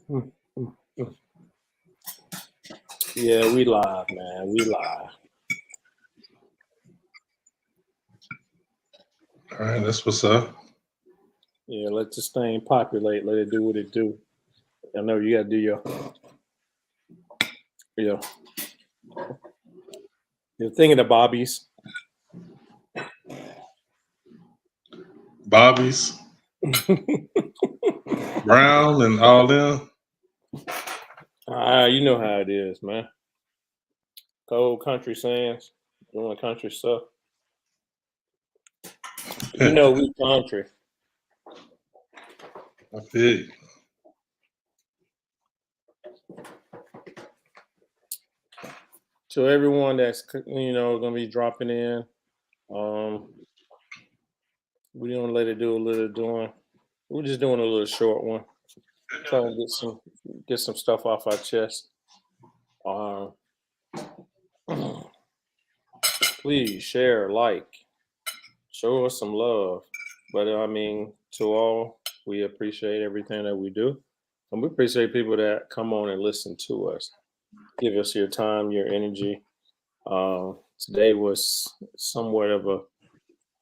Mm, mm, mm. Yeah, we live, man. We live. All right, that's what's up. Yeah, let this thing populate. Let it do what it do. I know you gotta do your your thing of the bobbies. Bobby's, Brown, and all them. You know how it is, man. Cold country sands, doing country stuff. You know we country. I feel you. So everyone that's gonna be dropping in, we don't let it do a little doing. We're just doing a little short one, trying to get some stuff off our chest. Um, please share, like, show us some love. But I mean, to all, we appreciate everything that we do. And we appreciate people that come on and listen to us. Give us your time, your energy. Today was somewhat of a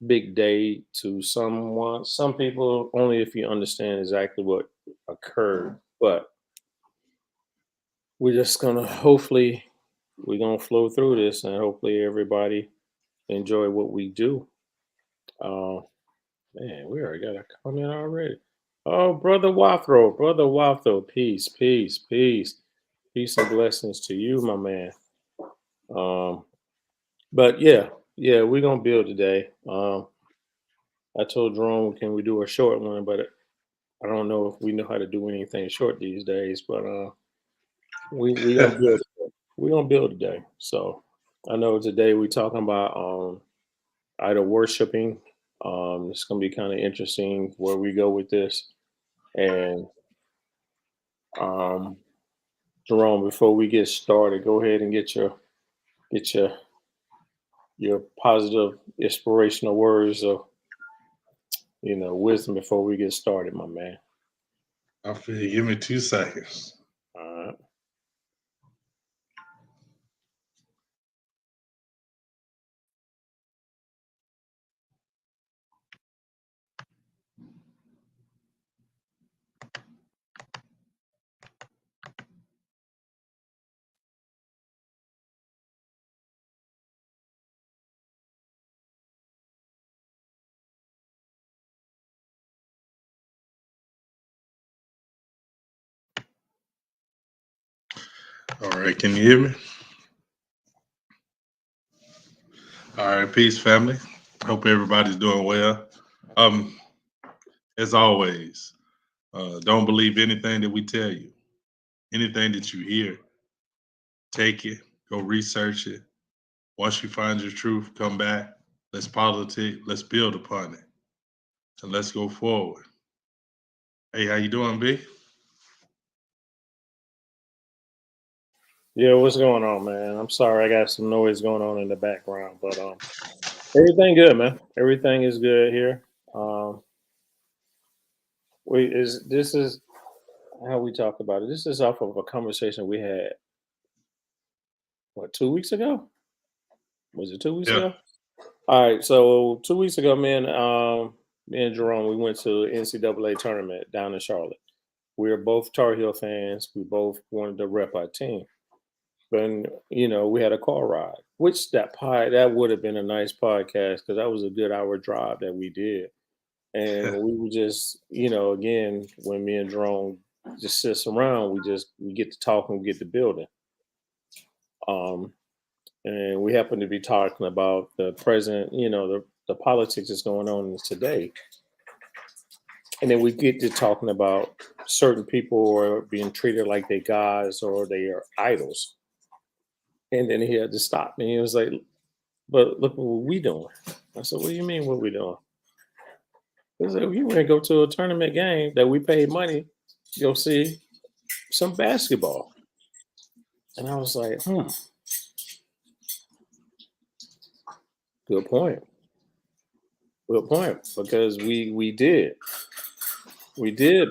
big day to someone. Some people only if you understand exactly what occurred. But we're just gonna hopefully we're gonna flow through this and hopefully everybody enjoy what we do. Uh, Man, we already got a comment already. Oh, brother Wathro, peace, peace, peace, peace and blessings to you, my man. Um, but yeah, we're gonna build today. I told Jerome, can we do a short one? But I don't know if we know how to do anything short these days. But we gonna build. We gonna build today. So I know today we talking about idol worshiping. It's gonna be kind of interesting where we go with this. And um, Jerome, before we get started, go ahead and get your positive, inspirational words of wisdom before we get started, my man. I feel you. Give me 2 seconds. All right. All right, can you hear me? All right, peace, family. Hope everybody's doing well. Um, as always, don't believe anything that we tell you. Anything that you hear, take it, go research it. Once you find your truth, come back. Let's politic. Let's build upon it, and let's go forward. Hey, how you doing, B? Yeah, what's going on, man? I'm sorry, I got some noise going on in the background, but everything good, man. Everything is good here. Um, we is this is how we talk about it. This is off of a conversation we had 2 weeks ago? Was it 2 weeks Yeah. ago? All right, so 2 weeks ago, me and Jerome, we went to NCAA tournament down in Charlotte. We are both Tar Heel fans. We both wanted to rep our team. But we had a car ride, which that would have been a nice podcast because that was a good hour drive that we did. And we were just, again, when me and Jerome just sits around, we get to talk and we get to building. Um, and we happen to be talking about the present, the politics that's going on today. And then we get to talking about certain people are being treated like they gods or they are idols. And then he had to stop me. He was like, "But look what we doing." I said, "What do you mean what we doing?" He said, "You want to go to a tournament game that we paid money, go see some basketball." And I was like, good point. Good point. Because we did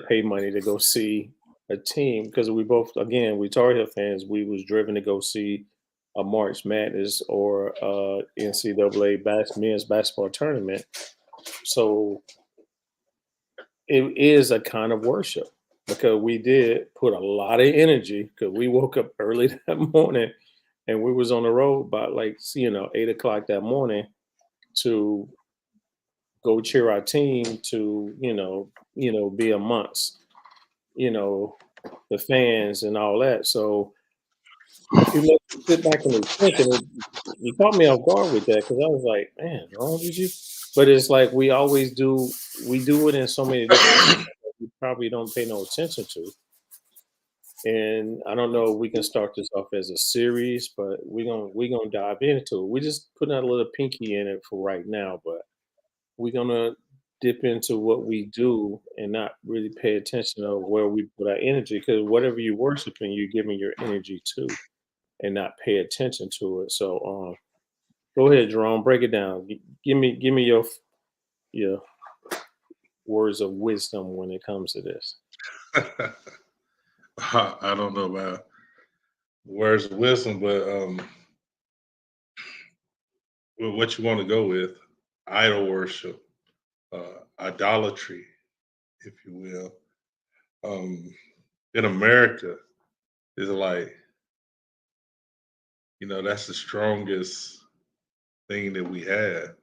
pay money to go see a team because we both again we Tar Heel fans. We was driven to go see a March Madness or NCAA men's basketball tournament. So it is a kind of worship because we did put a lot of energy because we woke up early that morning and we was on the road by like 8 o'clock that morning to go cheer our team to be amongst you know the fans and all that. So if you let me sit back and think, and you caught me off guard with that because I was like, man, wrong did you? But it's like we always do. We do it in so many different ways that we probably don't pay no attention to. And I don't know if we can start this off as a series, but we're gonna dive into it. We just putting out a little pinky in it for right now, but we're gonna dip into what we do and not really pay attention of where we put our energy because whatever you worshiping, you're giving your energy to and not pay attention to it. So go ahead, Jerome, break it down. Give me your words of wisdom when it comes to this. I don't know about words of wisdom, but what you want to go with, idol worship, idolatry, if you will. In America, is like, that's the strongest thing that we have.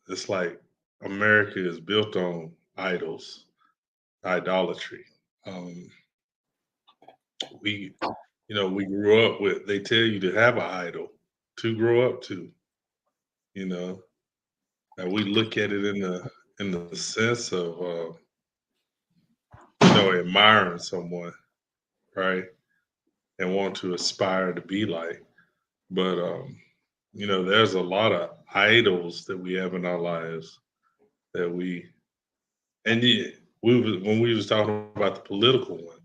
It's like America is built on idols, idolatry. Um, we, we grew up with. They tell you to have an idol to grow up to. You know, and we look at it in the sense of admiring someone, right, and want to aspire to be like. But there's a lot of idols that we have in our lives that when we was talking about the political one,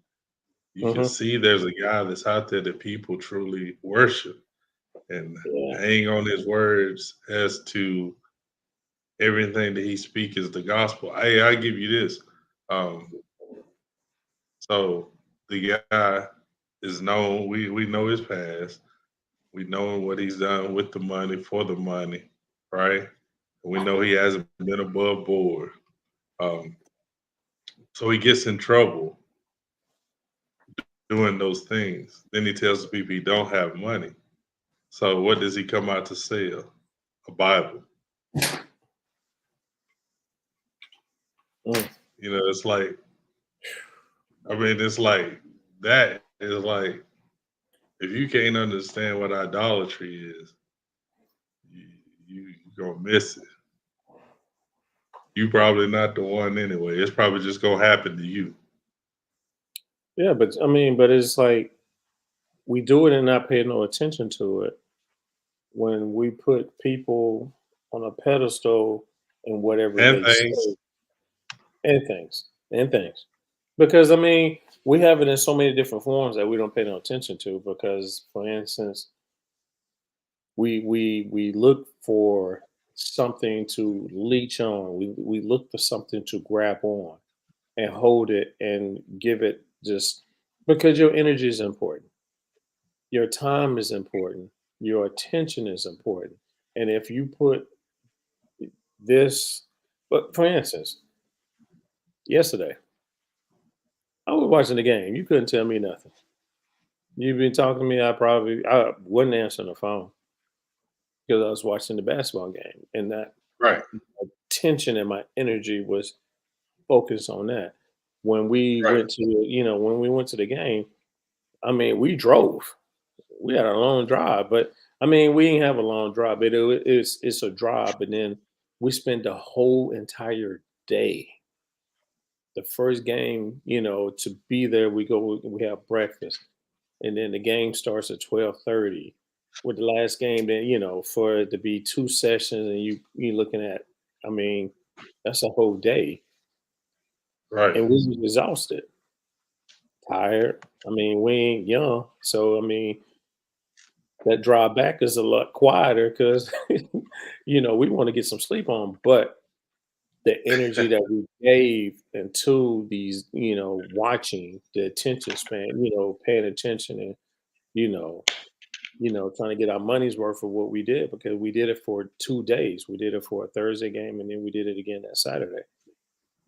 you can Hmm. see there's a guy that's out there that people truly worship and Yeah. hang on his words as to everything that he speaks is the gospel. I give you this. Um, so the guy is known. We know his past. We know what he's done with the money for the money, right? We know he hasn't been above board. Um, so he gets in trouble doing those things. Then he tells the people he don't have money. So what does he come out to sell? A Bible. Mm. It's like, it's like that is like, if you can't understand what idolatry is, you, you gonna miss it. You probably not the one anyway. It's probably just gonna happen to you. Yeah, but I mean, but it's like we do it and not pay no attention to it when we put people on a pedestal and whatever And they things, say and things. Because I mean, we have it in so many different forms that we don't pay no attention to. Because, for instance, we look for something to leech on. We look for something to grab on and hold it and give it just because your energy is important. Your time is important. Your attention is important. And if you put this, but for instance, yesterday, I was watching the game. You couldn't tell me nothing. You've been talking to me, I wouldn't answer the phone because I was watching the basketball game. And that right, tension and my energy was focused on that. When we right, went to, when we went to the game, I mean, we drove. We had a long drive, but I mean, we didn't have a long drive. It's a drive, and then we spent the whole entire day. The first game, to be there, we have breakfast, and then the game starts at 12:30. With the last game, then for it to be two sessions, and you looking at, I mean, that's a whole day, right, and we was exhausted, tired. I mean, we ain't young, so I mean, that drive back is a lot quieter because we want to get some sleep on. But the energy that we gave into these, watching the attention span, paying attention and, you know, trying to get our money's worth for what we did because we did it for 2 days. We did it for a Thursday game and then we did it again that Saturday.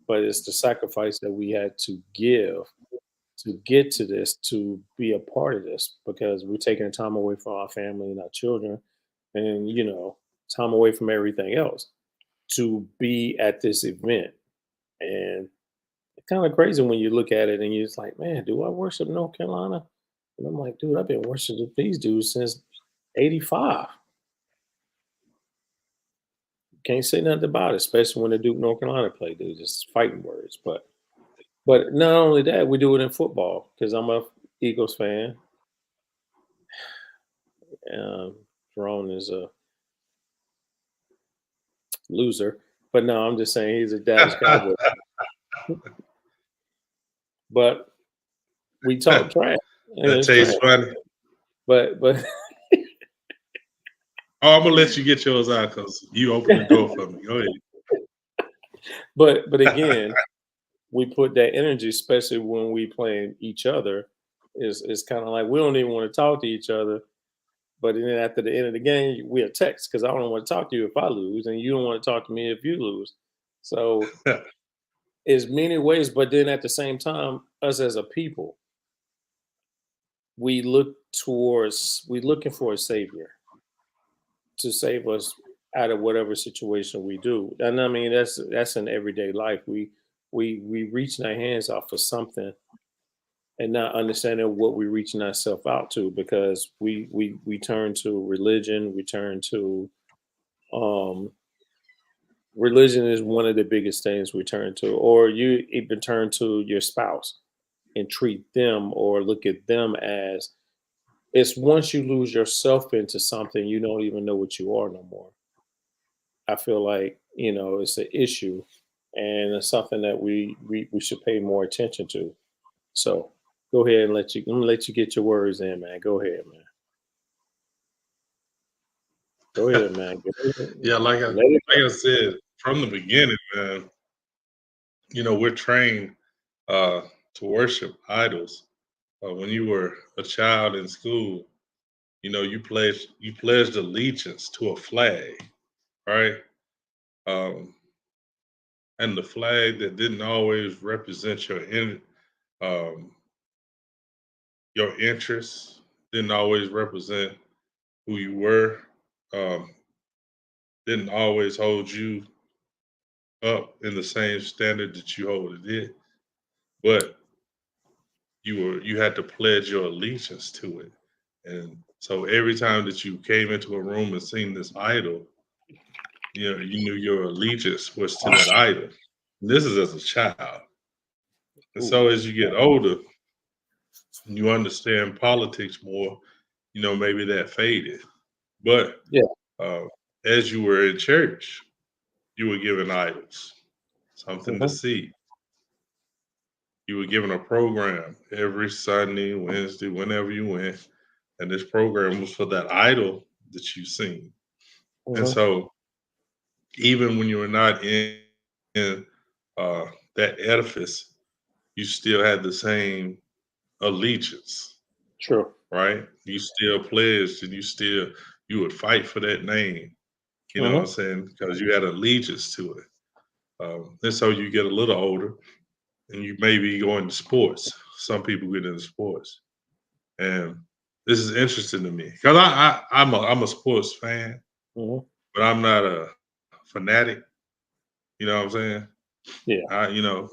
But it's the sacrifice that we had to give to get to this, to be a part of this, because we're taking time away from our family and our children and, time away from everything else to be at this event. And it's kind of crazy when you look at it and you're just like, man, do I worship North Carolina? And I'm like, dude, I've been worshiping these dudes since 85. Can't say nothing about it, especially when the Duke North Carolina play, dude. Just fighting words. But not only that, we do it in football because I'm a Eagles fan. Jerome is a loser. But no, I'm just saying he's a Dallas Cowboy. But we talk trash. That tastes funny. But Oh, I'm gonna let you get yours out because you opened the door for me. Go ahead. but again, we put that energy, especially when we playing each other, is kind of like we don't even want to talk to each other. But then after the end of the game, we'll text because I don't want to talk to you if I lose, and you don't want to talk to me if you lose. So it's many ways, but then at the same time, us as a people, we're looking for a savior to save us out of whatever situation we do. And I mean that's in everyday life. We reaching our hands out for something and not understanding what we're reaching ourselves out to because we turn to religion, we turn to religion is one of the biggest things we turn to, or you even turn to your spouse and treat them or look at them as it's once you lose yourself into something, you don't even know what you are no more. I feel like, it's an issue and it's something that we should pay more attention to. So go ahead and let me let you get your words in, man. Go ahead, man. Go ahead, man. Yeah, like I said from the beginning, man. We're trained to worship idols. When you were a child in school, you pledged allegiance to a flag, right? Um, and the flag that didn't always represent um, your interests, didn't always represent who you were, um, didn't always hold you up in the same standard that you hold it, but you had to pledge your allegiance to it. And so every time that you came into a room and seen this idol, you knew your allegiance was to that idol. This is as a child. And so as you get older, you understand politics more, maybe that faded. But Yeah. uh, as you were in church, you were given idols, something to Mhm. see. You were given a program every Sunday, Wednesday, whenever you went. And this program was for that idol that you seen. And Mhm. so even when you were not in uh, that edifice, you still had the same allegiance, True. right? You still pledged and you would fight for that name, you know what I'm Mhm. saying? Because you had allegiance to it. And so you get a little older and you maybe go into sports. Some people get into sports. And this is interesting to me because I'm a sports fan, Mhm. but I'm not a fanatic. You know what I'm saying? Yeah.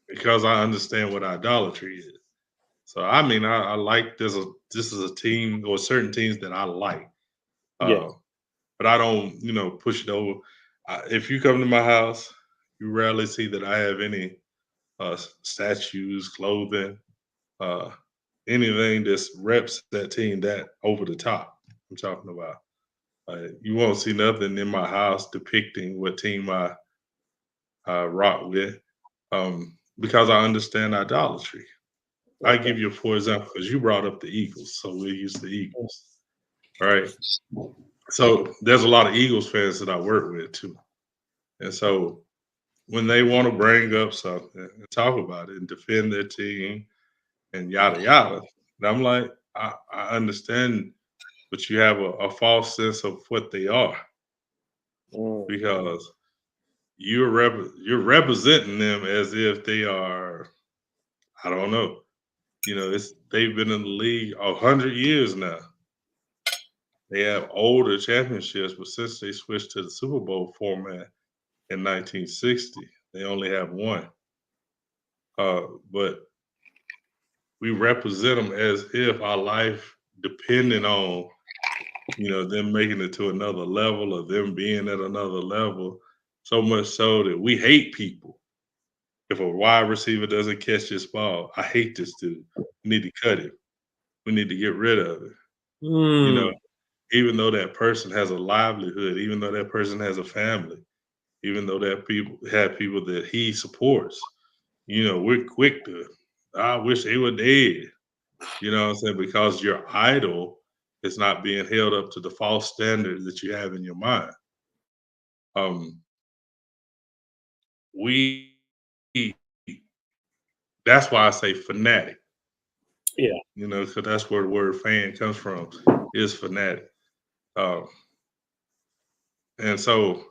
Because I understand what idolatry is. So I mean, I like this is a team or certain teams that I like, Yeah. uh, but I don't push it over. If you come to my house, you rarely see that I have any statues, clothing, uh, anything that reps that team that over the top. I'm talking about. You won't see nothing in my house depicting what team I rock with, because I understand idolatry. I Okay. give you for example because you brought up the Eagles, so we're used to Eagles, right? So there's a lot of Eagles fans that I work with too, and so when they want to bring up something and talk about it and defend their team and yada yada. And I'm like, I understand, but you have a false sense of what they are Mm, because you're representing them as if they are, I don't know. They've been in the league 100 years now. They have older championships, but since they switched to the Super Bowl format in 1960, they only have one. But we represent them as if our life depended on them making it to another level or them being at another level. So much so that we hate people. If a wide receiver doesn't catch this ball, I hate this dude. We need to cut him. We need to get rid of it. You know, mm, even though that person has a livelihood, even though that person has a family, even though that people have people that he supports, we're quick to, I wish they were dead. You know what I'm saying? Because your idol is not being held up to the false standards that you have in your mind. Um, we that's why I say fanatic, yeah. because that's where the word fan comes from, is fanatic. Um, and so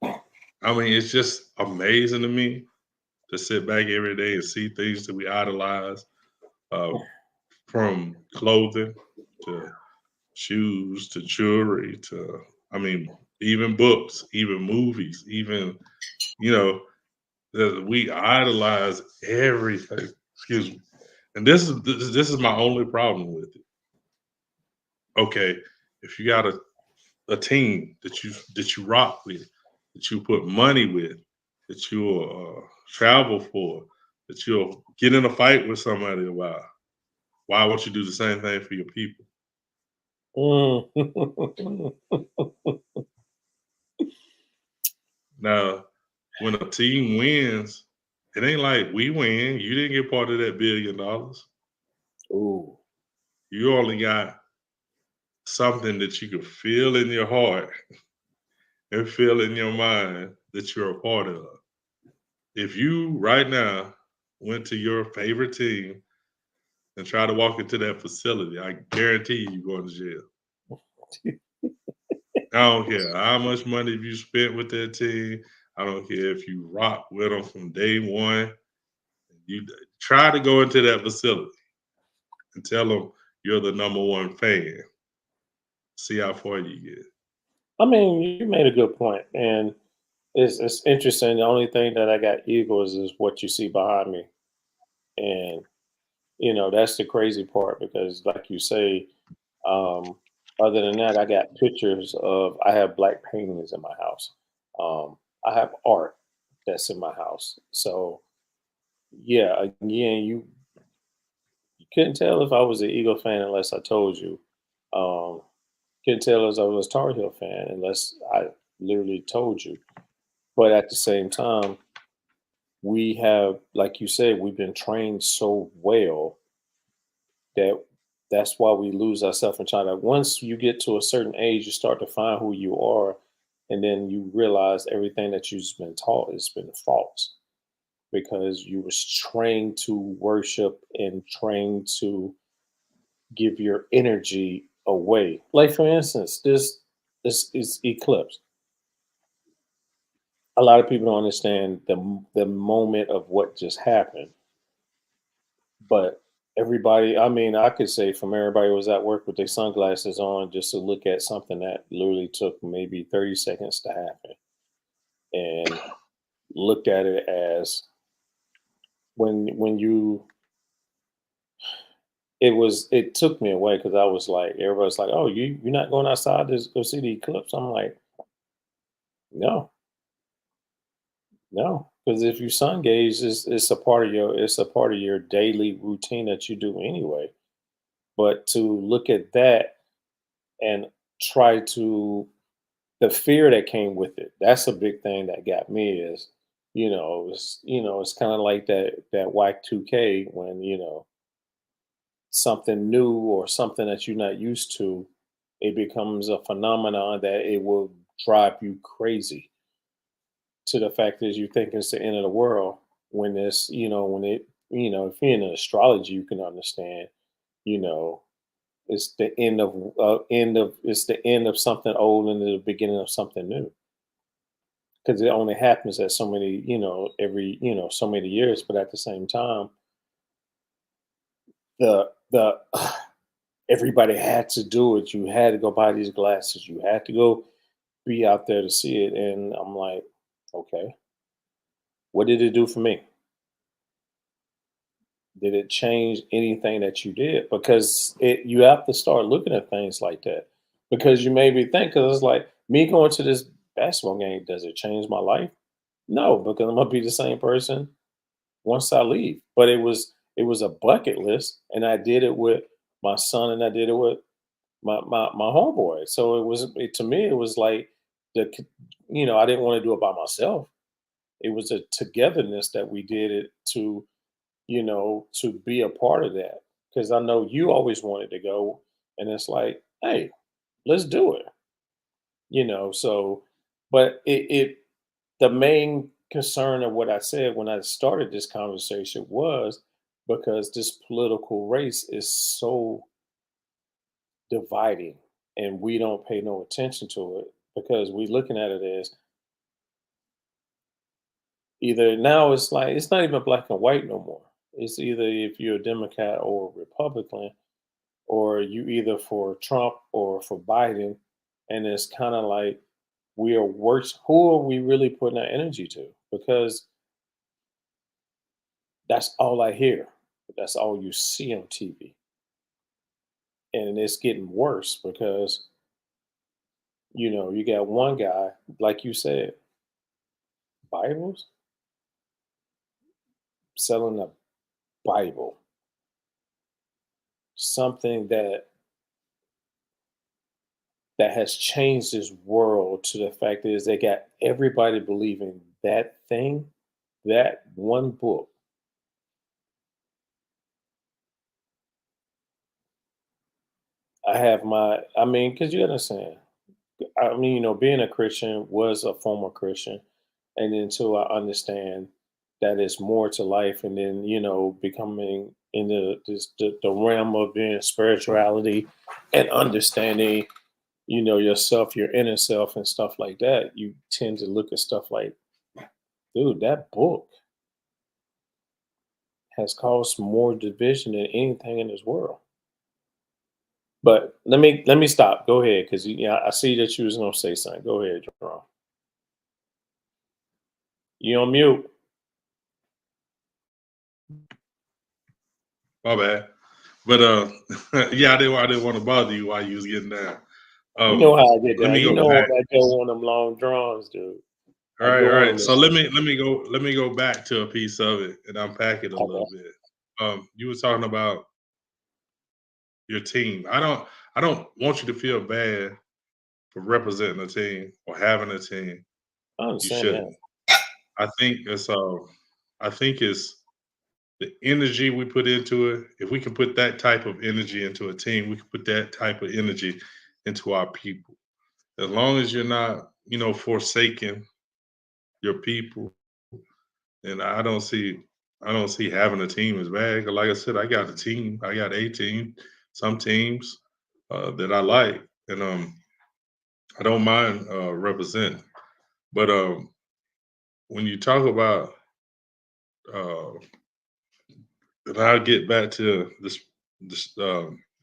I mean it's just amazing to me to sit back every day and see things that we idolize, uh, from clothing to shoes to jewelry to, I mean, even books, even movies, even, you know, that we idolize everything. Excuse me. And this is my only problem with it. Okay, if you got a team that you rock with, that you put money with, that you'll travel for, that you'll get in a fight with somebody about, why won't you do the same thing for your people? Mm. Now, when a team wins, it ain't like we win. You didn't get part of that $1 billion. Ooh. You only got something that you can feel in your heart and feel in your mind that you're a part of. If you right now went to your favorite team and try to walk into that facility, I guarantee you going to jail. I don't care how much money you spent with that team. I don't care if you rock with them from day one. You try to go into that facility and tell them you're the number one fan. See how far you get. I mean, you made a good point, and it's interesting. The only thing that I got Eagles is what you see behind me, and that's the crazy part because, like you say, um, other than that, I got pictures of. I have black paintings in my house. I have art that's in my house. So yeah, again, you couldn't tell if I was an Eagle fan unless I told you. Um, couldn't tell if I was a Tar Heel fan unless I literally told you. But at the same time, we have, like you said, we've been trained so well that that's why we lose ourselves in China. Once you get to a certain age, you start to find who you are, and then you realize everything that you've been taught has been false because you was trained to worship and trained to give your energy away. Like for instance, this is Eclipse. A lot of people don't understand the moment of what just happened, but everybody, I mean, I could say from everybody who was at work with their sunglasses on just to look at something that literally took maybe 30 seconds to happen and looked at it as when you it took me away because I was like everybody's like, oh, you're not going outside to go see the eclipse. I'm like, no, no, because if you sun gaze, it's a part of your daily routine that you do anyway. But to look at that and try to the fear that came with it, that's a big thing that got me is, it's kind of like that Y2K when, something new or something that you're not used to, it becomes a phenomenon that it will drive you crazy. to the fact is you think it's the end of the world when it's, if you're in astrology, you can understand, you know, it's the it's the end of something old and the beginning of something new. Because it only happens at so many, every, so many years. But at the same time, the everybody had to do it. You had to go buy these glasses. You had to go be out there to see it. And I'm like, okay, what did it do for me? Did it change anything that you did? Because you have to start looking at things like that. Because you made me think, because it's like me going to this basketball game, does it change my life? No, because I'm gonna be the same person once I leave. But it was a bucket list, and I did it with my son, and I did it with my homeboy. So to me it was like I didn't want to do it by myself. It was a togetherness that we did it to be a part of that, because I know you always wanted to go, and it's like, hey, let's do it. So but it the main concern of what I said when I started this conversation was because this political race is so dividing, and we don't pay no attention to it because we looking at it as either now it's like it's not even black and white no more. It's either if you're a Democrat or a Republican, or you either for Trump or for Biden. And it's kind of like we are worse. Who are we really putting our energy to? Because that's all I hear. That's all you see on TV. And it's getting worse because, you got one guy, like you said, Bibles, selling a Bible, something that has changed this world to the fact is they got everybody believing that thing, that one book. I mean, because you understand. I mean, being a Christian was a former Christian. And then until I understand that it's more to life, and then, becoming in the realm of being spirituality and understanding, yourself, your inner self, and stuff like that, you tend to look at stuff like, dude, that book has caused more division than anything in this world. But let me stop. Go ahead, because I see that you was gonna say something. Go ahead, Jerome. You on mute? My bad. But yeah, I didn't want to bother you while you was getting down. You know Um, how I get let down. me You go know back. I go on them long draws, dude. All I right, all go on right. them. So let me go back to a piece of it and unpack it a Okay. little bit. You were talking about your team. I don't want you to feel bad for representing a team or having a team. I You understand that. shouldn't. I think it's the energy we put into it. If we can put that type of energy into a team, we can put that type of energy into our people. As long as you're not, forsaking your people, and I don't see having a team as bad. 'Cause like I said, I got a team. I got a team. Some teams that I like, and I don't mind representing. But when you talk about, uh, and I'll get back to this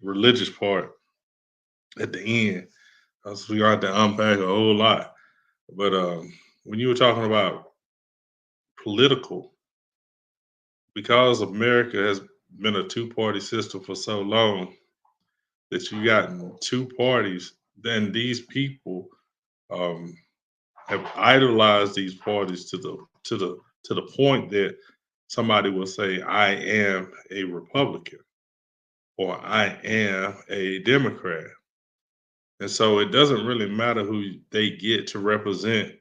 religious part at the end. So we got to unpack a whole lot. But when you were talking about political, because America has been a two-party system for so long that you got two parties, then these people um, have idolized these parties to the point that somebody will say, "I am a Republican" or "I am a Democrat," and so it doesn't really matter who they get to represent,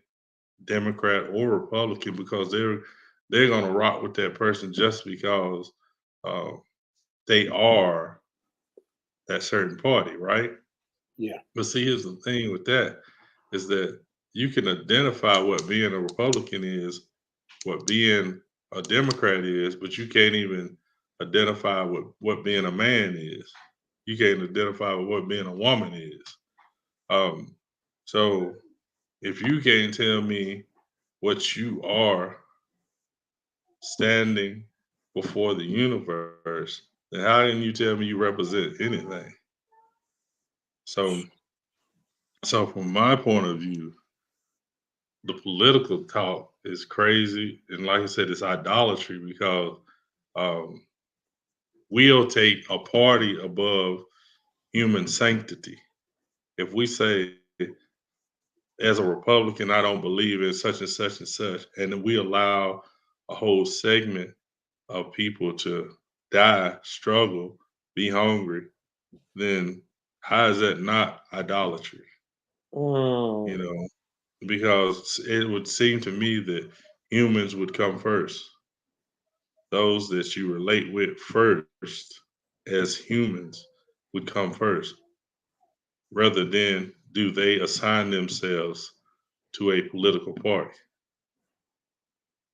Democrat or Republican, because they're gonna rock with that person just because uh, they are that certain party, right? Yeah. But see, here's the thing with that is that you can identify what being a Republican is, what being a Democrat is, but you can't even identify what being a man is. You can't identify what being a woman is. Um, so if you can't tell me what you are standing before the universe, then how can you tell me you represent anything? So, so from my point of view, the political talk is crazy, and like I said, it's idolatry because um, we'll take a party above human sanctity. If we say, as a Republican, I don't believe in such and such, and then we allow a whole segment of people to die, struggle, be hungry, then how is that not idolatry? You Mm. know, because it would seem to me that humans would come first. Those that you relate with first as humans would come first, rather than do they assign themselves to a political party,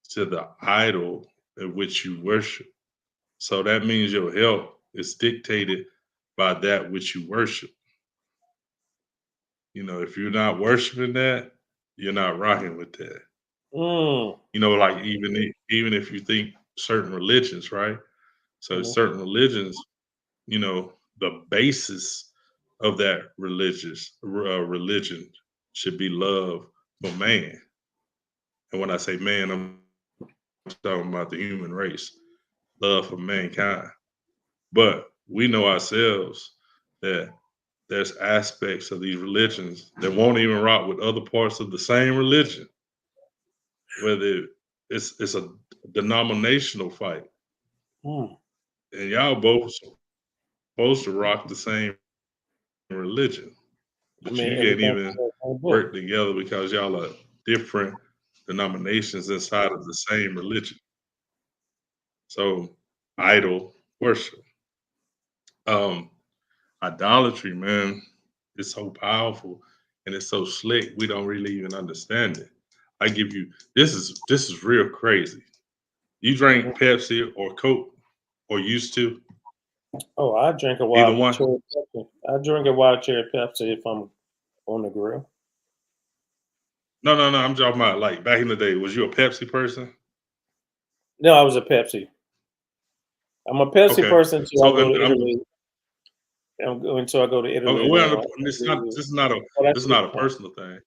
to the idol in which you worship. So that means your health is dictated by that which you worship. If you're not worshiping that, you're not rocking with that. Mm. Like even if you think certain religions, right? So Mhm. certain religions, the basis of that religion should be love for man. And when I say man, I'm talking about the human race, love for mankind. But we know ourselves that there's aspects of these religions that won't even rock with other parts of the same religion, whether it's a denominational fight, Mm. and y'all both supposed to rock the same religion, I but mean, you can't everything even says in the book. work together because y'all are different denominations inside of the same religion. So, idol worship, um, idolatry, man, is so powerful and it's so slick. We don't really even understand it. I give you this is real crazy. You Mhm. drink Pepsi or Coke or used to Oh, I drink a either wild one? cherry Pepsi. I drink a wild cherry Pepsi if I'm on the grill. No, no, no. I'm talking about like back in the day. Was you a Pepsi person? No, I was a Pepsi. I'm a Pepsi Okay. person until I So go to I'm Italy. Until I go to okay. Italy, Well, then it's not. really, This is not a. oh, This that's is a not a different time. personal thing.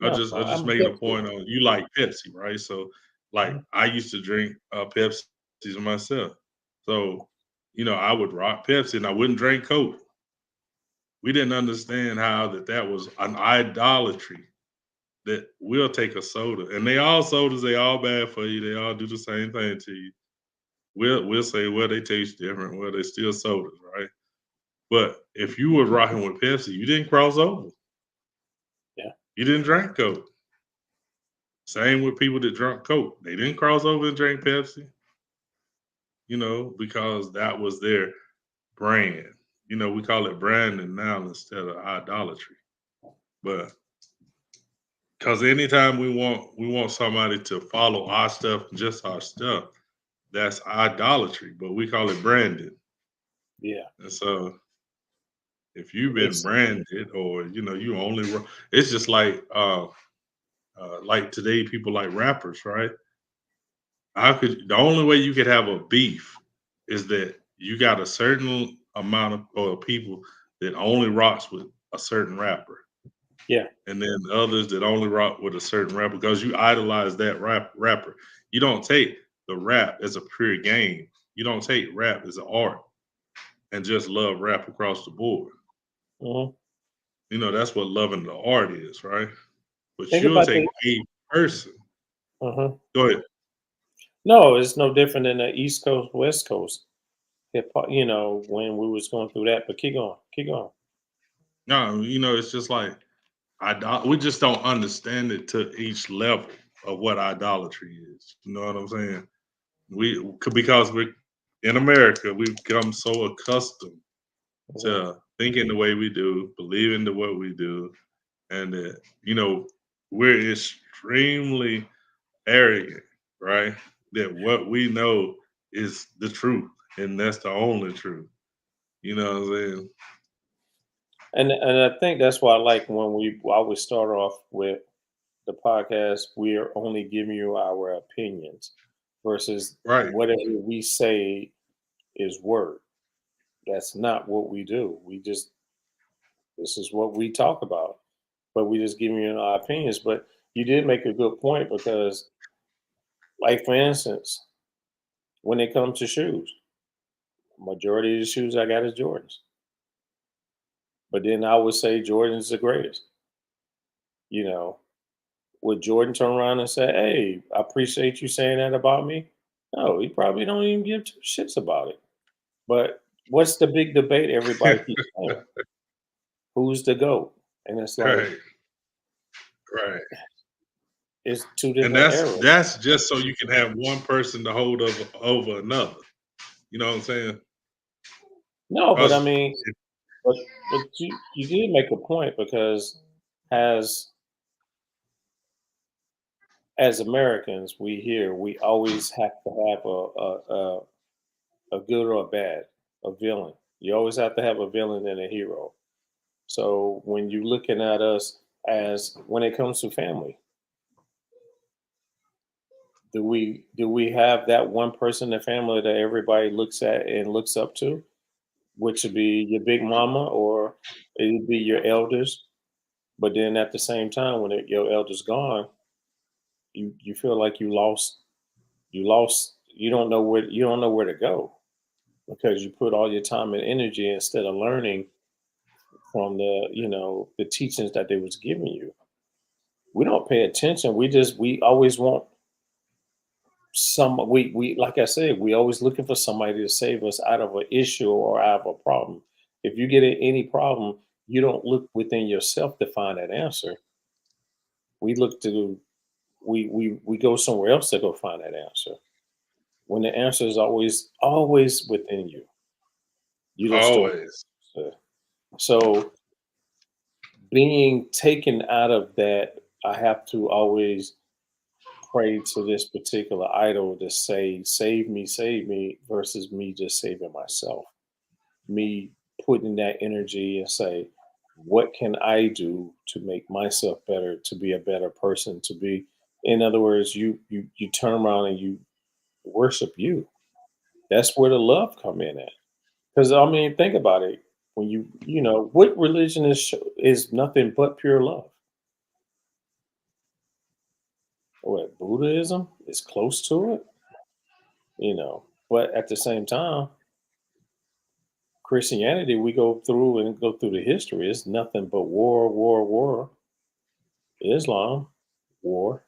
No, I'm just I'm a making a Pepsi. point on you like Pepsi, right? So like Mhm. I used to drink Pepsis myself. So I would rock Pepsi and I wouldn't drink Coke. We didn't understand how that was an idolatry that we'll take a soda and they all sodas, they all bad for you. They all do the same thing to you. We'll say, well, they taste different. Well, they still sodas, right? But if you were rocking with Pepsi, you didn't cross over. Yeah. You didn't drink Coke. Same with people that drunk Coke. They didn't cross over and drink Pepsi, because that was their brand. We call it branding now instead of idolatry. But because anytime we want somebody to follow our stuff, just our stuff, that's idolatry. But we call it branding. Yeah. And so if you've been It's branded or you only it's just like today people like rappers, right? The only way you could have a beef is that you got a certain amount of or people that only rocks with a certain rapper, yeah. and then others that only rock with a certain rapper because you idolize that rapper. You don't take the rap as a pure game. You don't take rap as an art and just love rap across the board. Mhm. That's what loving the art is, right? But Think you'll about take the a person. mhm. Go ahead. No, it's no different than the East Coast, West Coast hip hop, when we was going through that, but keep going. Keep going. No, it's just like we just don't understand it to each level of what idolatry is. You know what I'm saying? Because we're in America, we've become so accustomed Mhm. to thinking the way we do, believing the what we do, and that we're extremely arrogant, right? That what we know is the truth, and that's the only truth. You know what I'm saying? And I think that's why I like when we always start off with the podcast. We are only giving you our opinions versus Right. whatever we say is word. That's not what we do. We just this is what we talk about, but we just giving you our opinions. But you did make a good point because, like for instance, when it comes to shoes, majority of the shoes I got is Jordans. But then I would say Jordan's the greatest. You know, would Jordan turn around and say, "Hey, I appreciate you saying that about me"? No, he probably don't even give two shits about it. But what's the big debate everybody keeps saying? Who's the GOAT? And it's like, Right. Right. it's two And different that's eras. that's just so you can have one person to hold over another. You know what I'm saying? No, but I Because mean, but you did make a point because as as Americans, we always have to have a good or a bad, a villain. You always have to have a villain and a hero. So when you're looking at us as when it comes to family, do we have that one person in the family that everybody looks at and looks up to, which would be your big mama or it'd be your elders. But then at the same time, when your elders gone, you feel like you don't know where to go because you put all your time and energy instead of learning from the teachings that they was giving you. We don't pay attention. We always want we like I said, we always looking for somebody to save us out of an issue or out of a problem. If you get in any problem, you don't look within yourself to find that answer. We look to we go somewhere else to go find that answer. When the answer is always within you. You just don't. always. uh, So being taken out of that, I have to always pray to this particular idol to say, save me, versus me just saving myself. Me putting that energy and say, what can I do to make myself better, to be a better person, to be, in other words, you turn around and you worship you. That's where the love come in at. Because I mean, think about it. When what religion is nothing but pure love. What Buddhism is close to it. But at the same time, Christianity, we go through the history. It's nothing but war, war, war. Islam, war.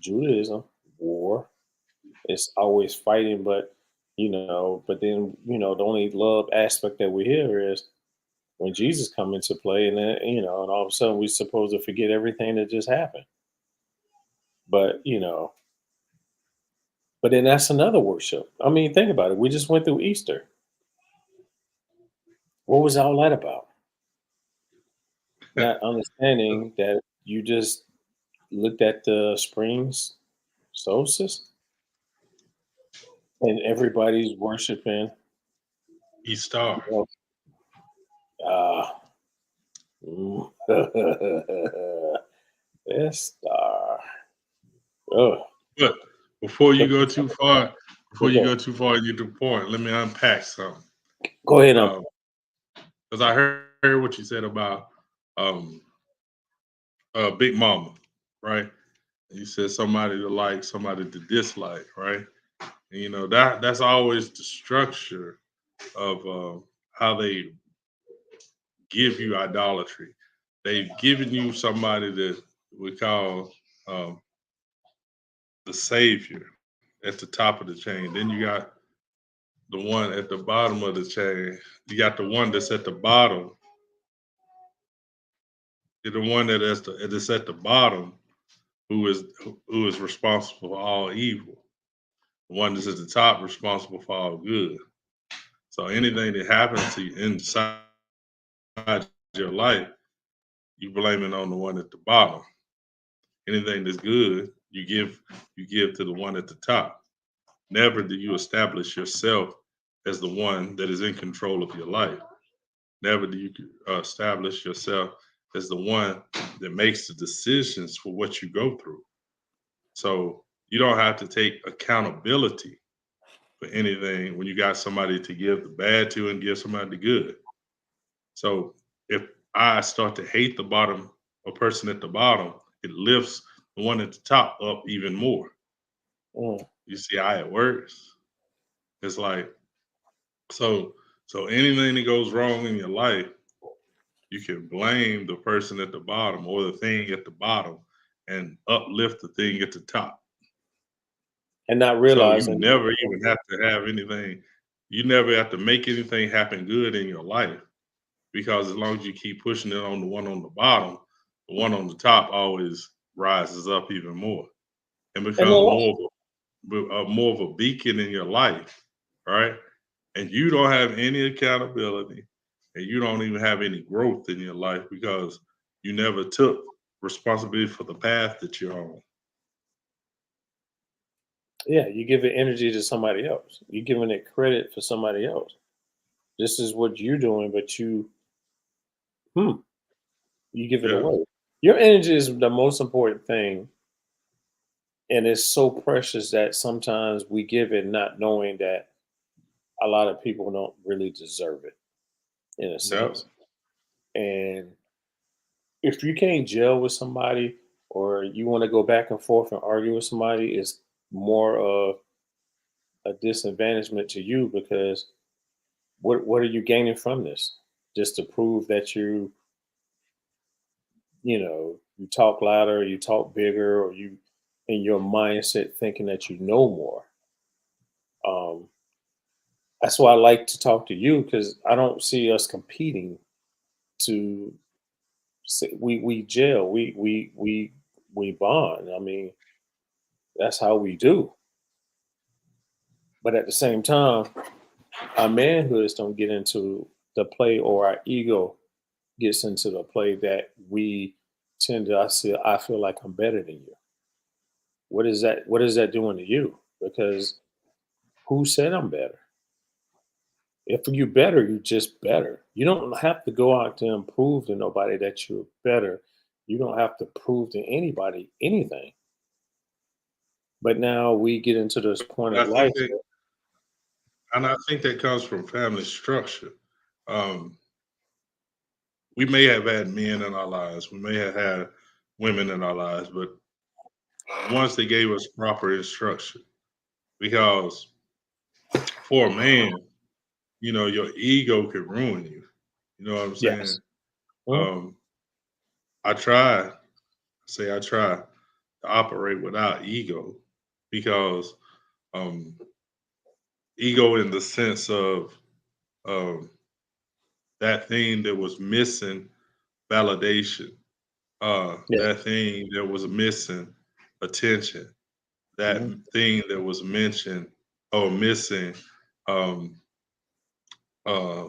Judaism, war. It's always fighting, but then the only love aspect that we hear is when Jesus come into play, and then and all of a sudden we're supposed to forget everything that just happened. But but then that's another worship. I mean, think about it. We just went through Easter. What was all that about? Not understanding that you just looked at the springs solstice and everybody's worshiping. Star. Well, uh, this star. Oh, But before you the, go too far, okay. and get to the point, let me unpack something. Go ahead. Because I heard what you said about um, Big Mama, right? You said somebody to like, somebody to dislike, right? And that's always the structure of how they give you idolatry. They've given you somebody that we call um, the savior at the top of the chain. Then you got the one at the bottom of the chain. You got the one that's at the bottom. You're the one that's at the bottom who is responsible for all evil. The one that's at the top responsible for all good. So anything that happens to you inside your life, you blame it on the one at the bottom. Anything that's good, you give to the one at the top. Never do you establish yourself as the one that is in control of your life. Never do you establish yourself as the one that makes the decisions for what you go through. So you don't have to take accountability for anything when you got somebody to give the bad to and give somebody the good. So if I start to hate the bottom, a person at the bottom, it lifts the one at the top up even more. Mm. You see how it works? It's like so so anything that goes wrong in your life, you can blame the person at the bottom or the thing at the bottom and uplift the thing at the top. And not So you realizing, never even have to have anything, you never have to make anything happen good in your life because as long as you keep pushing it on the one on the bottom, the one on the top always rises up even more and and then becomes more of a beacon in your life, right? And you don't have any accountability and you don't even have any growth in your life because you never took responsibility for the path that you're on. yeah, you give it energy to somebody else. You're giving it credit for somebody else. This is what you're doing, but hmm, you give it Yeah. away. Your energy is the most important thing, and it's so precious that sometimes we give it not knowing that a lot of people don't really deserve it in a Yep. sense. And if you can't gel with somebody or you want to go back and forth and argue with somebody, it's more of a disadvantagement to you because what are you gaining from this? Just to prove that you talk louder, you talk bigger, or you in your mindset thinking that you know more. Um, that's why I like to talk to you because I don't see us competing to we gel, we bond. I mean, that's how we do. But at the same time, our manhoods don't get into the play or our ego gets into the play that we tend to I feel like I'm better than you. What is that doing to you? Because who said I'm better? If you better, you just better. You don't have to go out there and prove to nobody that you're better. You don't have to prove to anybody anything. But now we get into this point And of life. I think that comes from family structure. Um, we may have had men in our lives, we may have had women in our lives, but once they gave us proper instruction, because for a man, your ego could ruin you. You know what I'm saying? Yes. Mhm. Um, I try, say I try to operate without ego because um, ego in the sense of um, that thing that was missing validation, Yeah. that thing that was missing attention, that Mhm. thing that was mentioned or missing um, uh,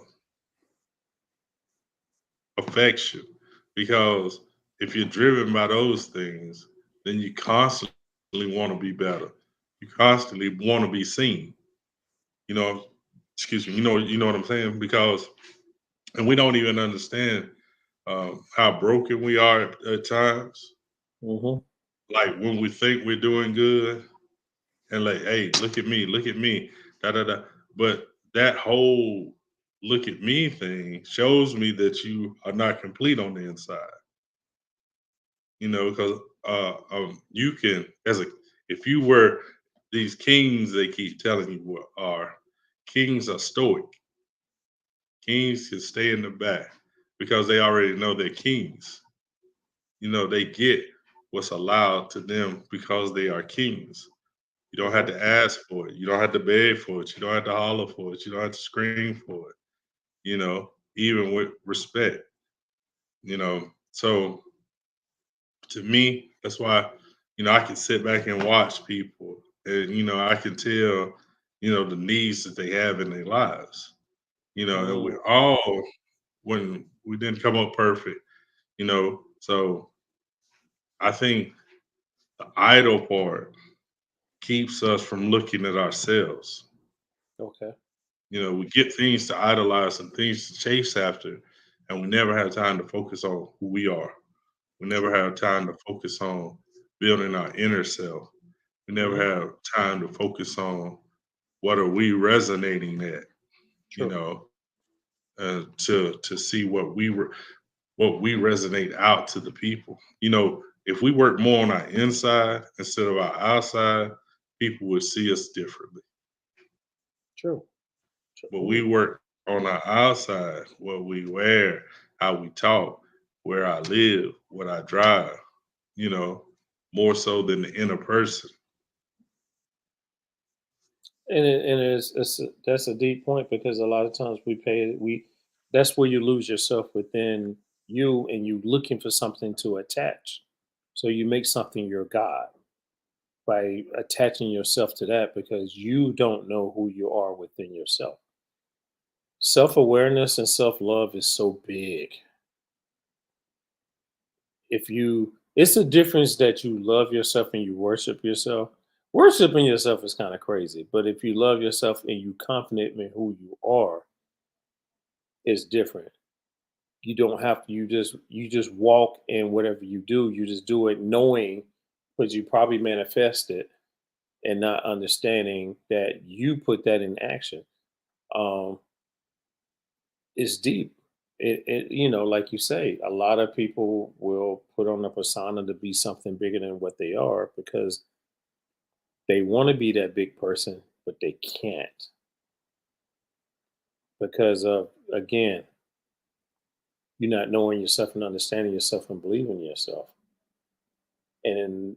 affection. Because if you're driven by those things, then you constantly want to be better. You constantly want to be seen. You know, excuse me. You know what I'm saying? Because and we don't even understand how broken we are at times. Mhm. Like when we think we're doing good, and like, hey, look at me, da da da. But that whole look at me thing shows me that you are not complete on the inside. Because you can, if you were these kings, they keep telling you are kings are stoic. Kings can stay in the back because they already know they're kings. They get what's allowed to them because they are kings. You don't have Mhm. to ask for it. You don't have to beg for it. You don't have to holler for it. You don't have to scream for it. Even with respect. So to me, that's why I can sit back and watch people, and I can tell the needs that they have in their lives. And we Mm. all when we didn't come up perfect. So I think The idol part keeps us from looking at ourselves. Okay. You know, we get things to idolize and things to chase after, and we never have time to focus on who we are. We never True. have time to focus on building our inner self. We never Hmm. have time to focus on what are we resonating at, you True. know, to see what we resonate out to the people. You know, if we work more on our inside instead of our outside, people would see us differently. True. But we True. work on our outside, what we wear, how we talk, where I live, what I drive, you know, more so than the inner person. And that's a deep point because a lot of times we that's where you lose yourself within you and you looking for something to attach. So you make something your God by attaching yourself to that because you don't know who you are within yourself. Self awareness and self love is so big. If you It's a difference that you love yourself and you worship yourself. Worshiping yourself is kind of crazy, but if you love yourself and you confident in who you are, it's different. You don't have to you just walk in whatever you do, you just do it knowing because you probably manifest it and not understanding that you put that in action. Um it's deep. Like you say, a lot of people will put on a persona to be something bigger than what they are because they want to be that big person, but they can't because of, again, you not knowing yourself and understanding yourself and believing in yourself. And,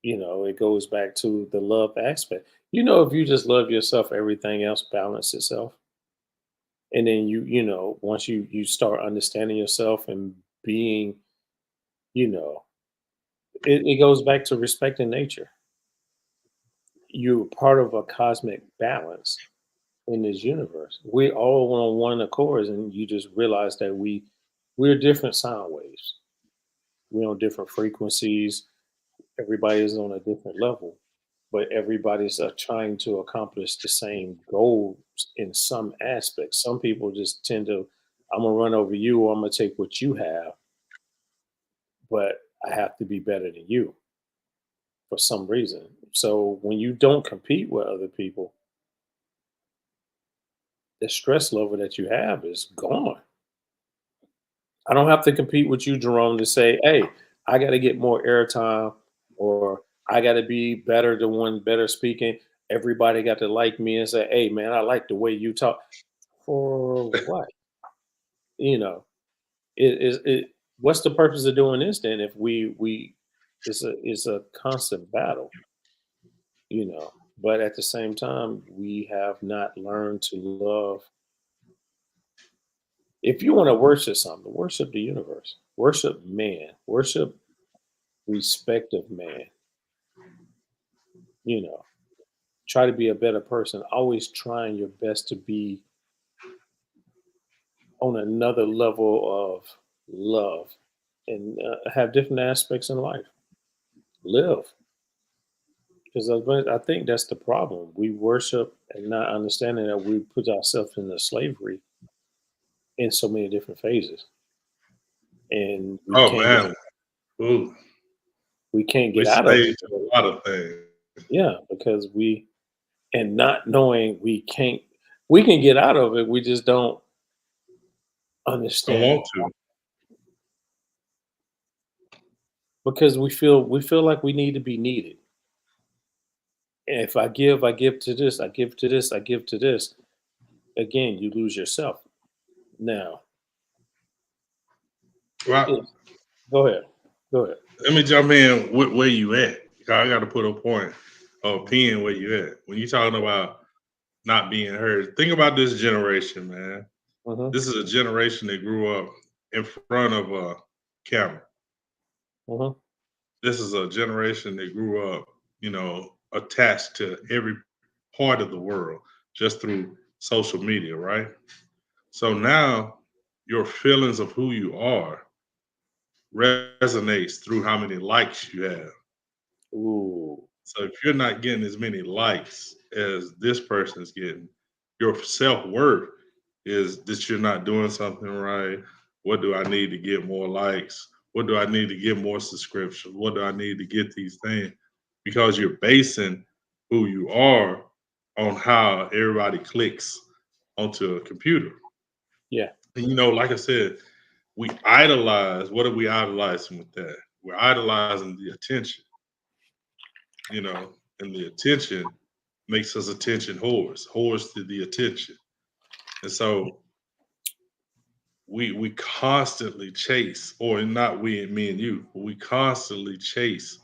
it goes back to the love aspect. If you just love yourself, everything else balance itself. And then once you start understanding yourself and being, you know, it goes back to respecting nature. You're part of a cosmic balance in this universe. We all on one accord, and you just realize that we're different sound waves. We're on different frequencies. Everybody is on a different level, but everybody's trying to accomplish the same goals in some aspects. Some people just tend to, I'm gonna run over you, or I'm gonna take what you have, but I have to be better than you for some reason. So when you don't compete with other people, the stress level that you have is gone. I don't have to compete with you, Jerome, to say, hey, I got to get more airtime or I got to be better the one better speaking. Everybody got to like me and say, hey, man, I like the way you talk. For what? You know, what's the purpose of doing this then if it's a constant battle, you know? But at the same time, we have not learned to love. If you want to worship something, worship the universe, worship man, worship respect of man, you know, try to be a better person, always trying your best to be on another level of love and have different aspects in life. Live. Because I think that's the problem. We worship and not understanding that we put ourselves into slavery in so many different phases. And Oh man, ooh, we can't we get out of slaved it. to a lot of things. Yeah, because and not knowing we can get out of it, we just don't Don't understand want to. because we feel like we need to be needed. And if I give to this, I give to this, I give to this. Again, you lose yourself. Now, Well, it, go ahead, go ahead. let me jump in with where you at. I got to put a point or a pin where you at. When you talking about not being heard, think about this generation, man. Hmm. This is a generation that grew up in front of a camera. Hmm. This is a generation that grew up, attached to every part of the world just through social media, right? So now your feelings of who you are resonates through how many likes you have. Ooh. So if you're not getting as many likes as this person is getting, your self-worth is that you're not doing something right. What do I need to get more likes? What do I need to get more subscriptions? What do I need to get these things? Because you're basing who you are on how everybody clicks onto a computer. Yeah. And like I said, we idolize. What are we idolizing with that? We're idolizing the attention, and the attention makes us attention whores to the attention. And so we constantly chase, or not we and me and you, but we constantly chase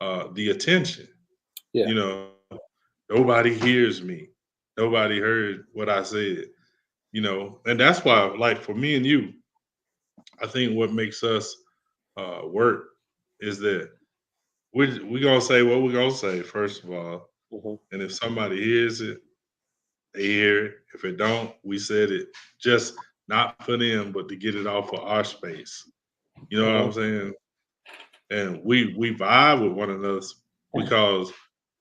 the attention. Yeah. You know, nobody hears me. Nobody heard what I said. And that's why, like for me and you, I think what makes us work is that we gonna say what we're gonna say first of all, Mhm. and if somebody hears it, they hear it. If it don't, we said it just not for them, but to get it off of our space. You know what I'm Mhm. saying? And we vibe with one another because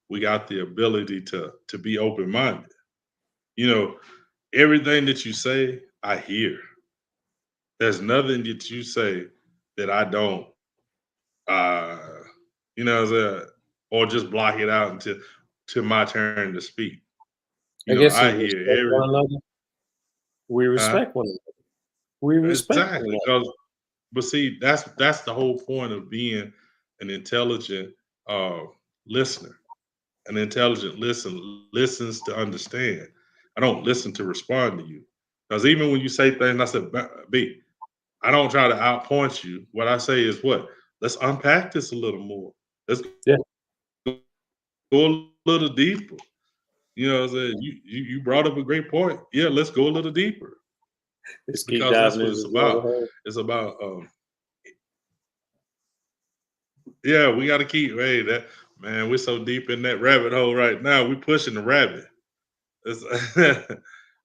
we got the ability to be open minded. You know, everything that you say, I hear. There's nothing that you say that I don't, uh, what I'm saying, or just block it out until to my turn to speak. I guess I it's hear respect one another. We huh? respect one another. We respect one Exactly. another. But see, that's the whole point of being an intelligent uh, listener. An intelligent listens to understand. I don't listen to respond to you. Because even when you say things, I said, B, I don't try to outpoint you. What I say is what? Let's unpack this a little more. Let's Yeah. go a little deeper. You know what I'm saying? You brought up a great point. Yeah, let's go a little deeper. Just keep Because that's diving what into it's the other about. hole. It's about yeah, we gotta keep that man, we're so deep in that rabbit hole right now. We pushing the rabbit. It's,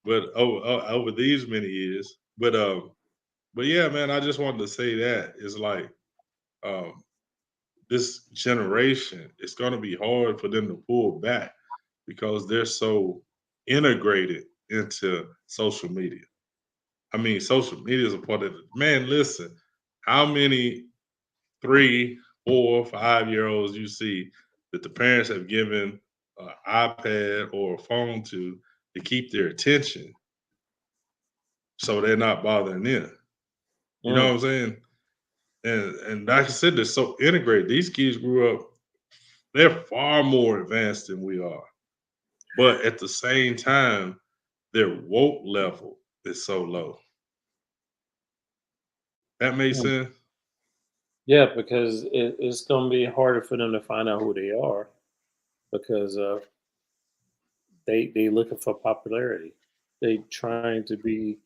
but over these many years. But yeah, man, I just wanted to say that it's like um this generation, it's gonna be hard for them to pull back because they're so integrated into social media. I mean, social media is a part of it. Man, listen, how many 3, 4, 5 year olds you see that the parents have given an iPad or a phone to keep their attention so they're not bothering them. You know what Mm. I'm saying? And like I said, they're so integrated. These kids grew up, they're far more advanced than we are. But at the same time, their woke level is so low. That makes Mm. sense? Yeah, because it's going to be harder for them to find out who they are because they looking for popularity. They trying to be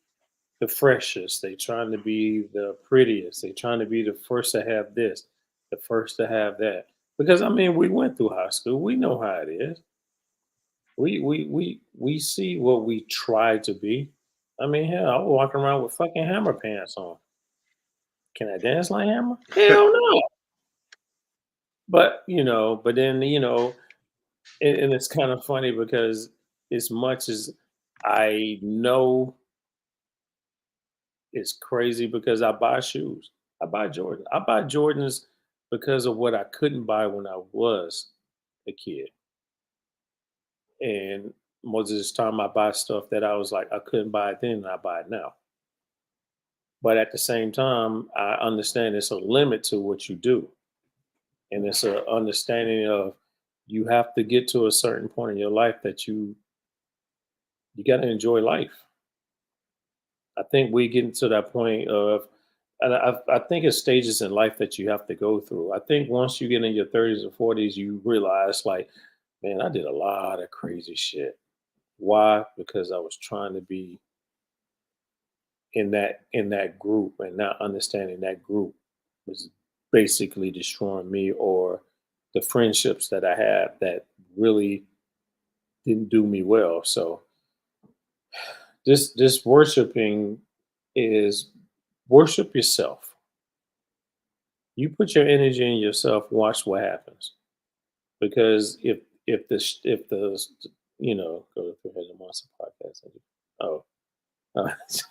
the freshest. They trying to be the prettiest. They trying to be the first to have this, the first to have that. Because I mean, we went through high school. We know how it is. We see what we try to be. I mean, hell, I was walking around with fucking hammer pants on. Can I dance like Hammer? Hell no. But but then and it's kind of funny because as much as I know it's crazy because I buy shoes. I buy Jordans. I buy Jordans because of what I couldn't buy when I was a kid. And most of this time I buy stuff that I was like I couldn't buy it then and I buy it now. But at the same time, I understand there's a limit to what you do. And it's a understanding of you have to get to a certain point in your life that you got to enjoy life. I think we get to that point of, and I think it's stages in life that you have to go through. I think once you get in your 30s or 40s, you realize, like, man, I did a lot of crazy shit. Why? Because I was trying to be in that group and not understanding that group was basically destroying me or the friendships that I have that really didn't do me well. So this worshiping is worship yourself. You put your energy in yourself, watch what happens. because if the go ahead and watch the podcast. Oh,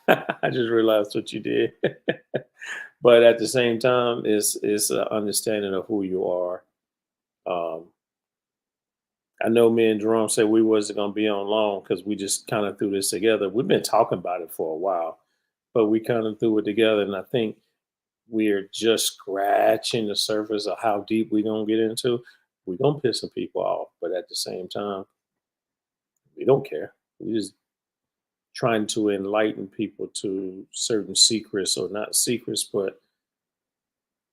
I just realized what you did. But at the same time, it's an understanding of who you are. Um, I know me and Jerome said we wasn't gonna be on long because we just kind of threw this together. We've been talking about it for a while, but we kind of threw it together, and I think we're just scratching the surface of how deep we're gonna get into. We're gonna piss some people off, but at the same time, we don't care. We just trying to enlighten people to certain secrets, or not secrets, but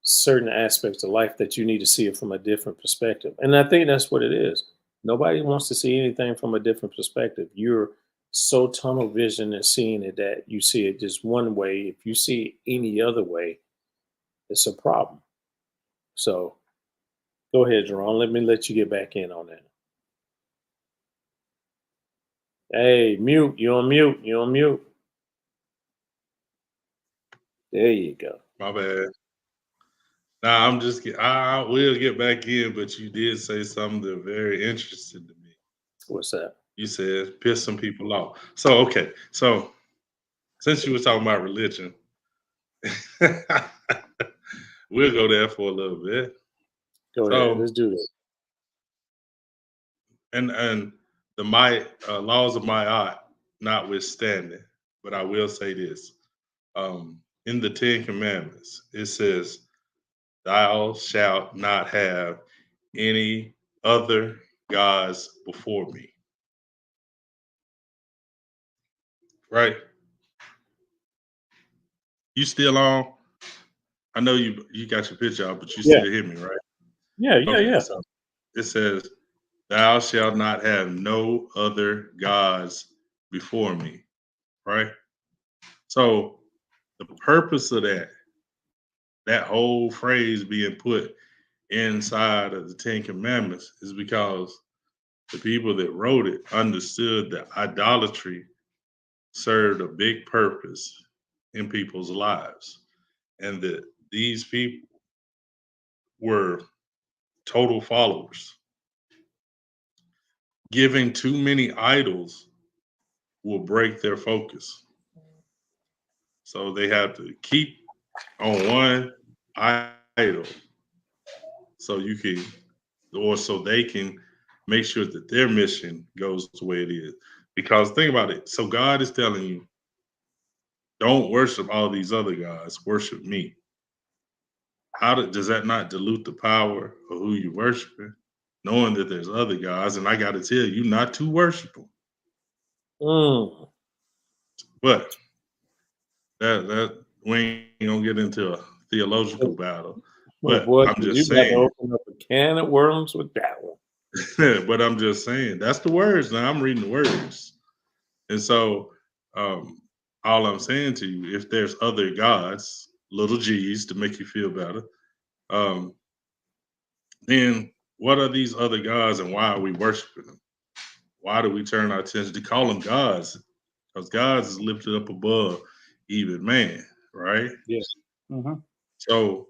certain aspects of life that you need to see it from a different perspective. And I think that's what it is. Nobody wants to see anything from a different perspective. You're so tunnel vision and seeing it that you see it just one way. If you see it any other way, it's a problem. So go ahead, Jerome. Let you get back in on that. Hey, mute. You're on mute. You're on mute. There you go. My bad. Nah, I will get back in, but you did say something very interesting to me. What's that? You said piss some people off. So okay, so since you were talking about religion, we'll go there for a little bit. Go ahead. Let's do this. And the my laws of my art notwithstanding, but I will say this: in the Ten Commandments, it says, "Thou shalt not have any other gods before me." Right? You still on? I know you got your picture out, but you Yeah. still hear me, right? Yeah. Okay, so it says, "Thou shalt not have no other gods before me." Right? So the purpose of that whole phrase being put inside of the Ten Commandments is because the people that wrote it understood that idolatry served a big purpose in people's lives, and that these people were total followers. Giving too many idols will break their focus. So they have to keep on one idol so you can, or so they can make sure that their mission goes the way it is. Because think about it. So God is telling you, don't worship all these other gods, worship me. Does that not dilute the power of who you worshiping? Knowing that there's other gods, and I got to tell you not to worship them. Mm. But that we ain't gonna get into a theological battle. But boy, I'm you just got to saying. open up a can of worms with that one. But I'm just saying that's the words. Now I'm reading the words, and so all I'm saying to you, if there's other gods, little g's, to make you feel better, um, then what are these other gods, and why are we worshiping them? Why do we turn our attention to call them gods? Because gods is lifted up above even man, right? Yes. Mm-hmm. So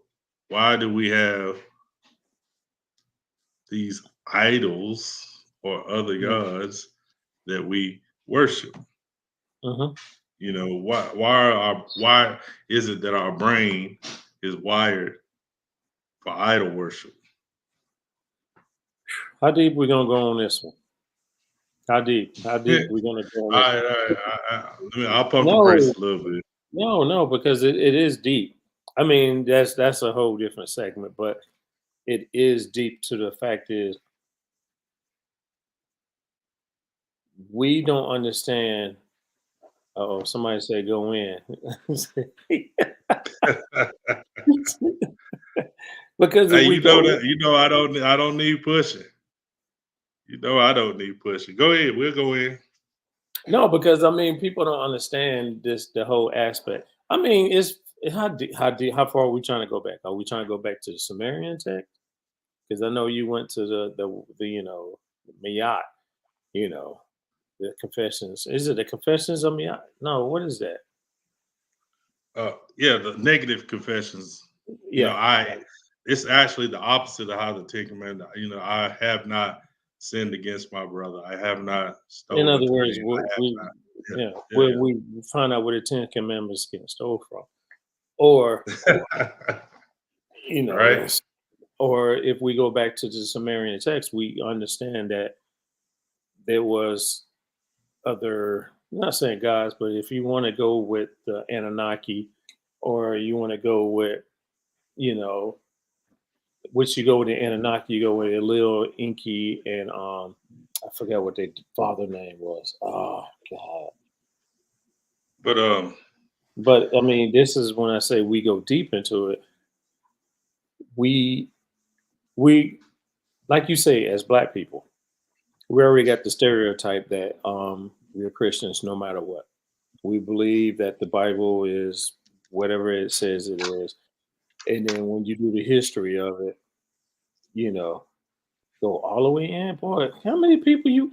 why do we have these idols or other gods that we worship? Mm-hmm. You know, why is it that our brain is wired for idol worship? How deep we gonna go on this one? How deep? How Yeah. deep we gonna go on All this right, one? all right. I'll pump the brakes No, a little bit. no, because it is deep. I mean, that's a whole different segment, but it is deep. To the fact is, we don't understand. Oh, somebody said go in. Because if Hey, we go, I don't need pushing. You know I don't need pushing. Go ahead, we'll go in. no, because I mean, people don't understand the whole aspect. I mean, it's how far are we trying to go back? Are we trying to go back to the Sumerian text? Because I know you went to the Miyat, you know, the Confessions. Is it the Confessions of Miyat? No, what is that? Yeah, the negative confessions. You know, Yeah, it's actually the opposite of how the Ten Commandments. I have not sinned against my brother. I have not In stolen other from words, him. we, I have we not. yeah, Yeah, we find out where the Ten Commandments getting stole from, or yeah. you know, Right. that's, or if we go back to the Sumerian text, we understand that there was other, I'm not saying gods, but if you want to go with the Anunnaki, or you want to go with, you know, which you go with the Anunnaki, you go with Elil, Inky, and I forget what their father name was. Oh God. But But I mean, this is when I say we go deep into it. We we like you say, as black people, we already got the stereotype that we're Christians no matter what. We believe that the Bible is whatever it says it is. And then when you do the history of it, you know, go all the way in. Boy, how many people you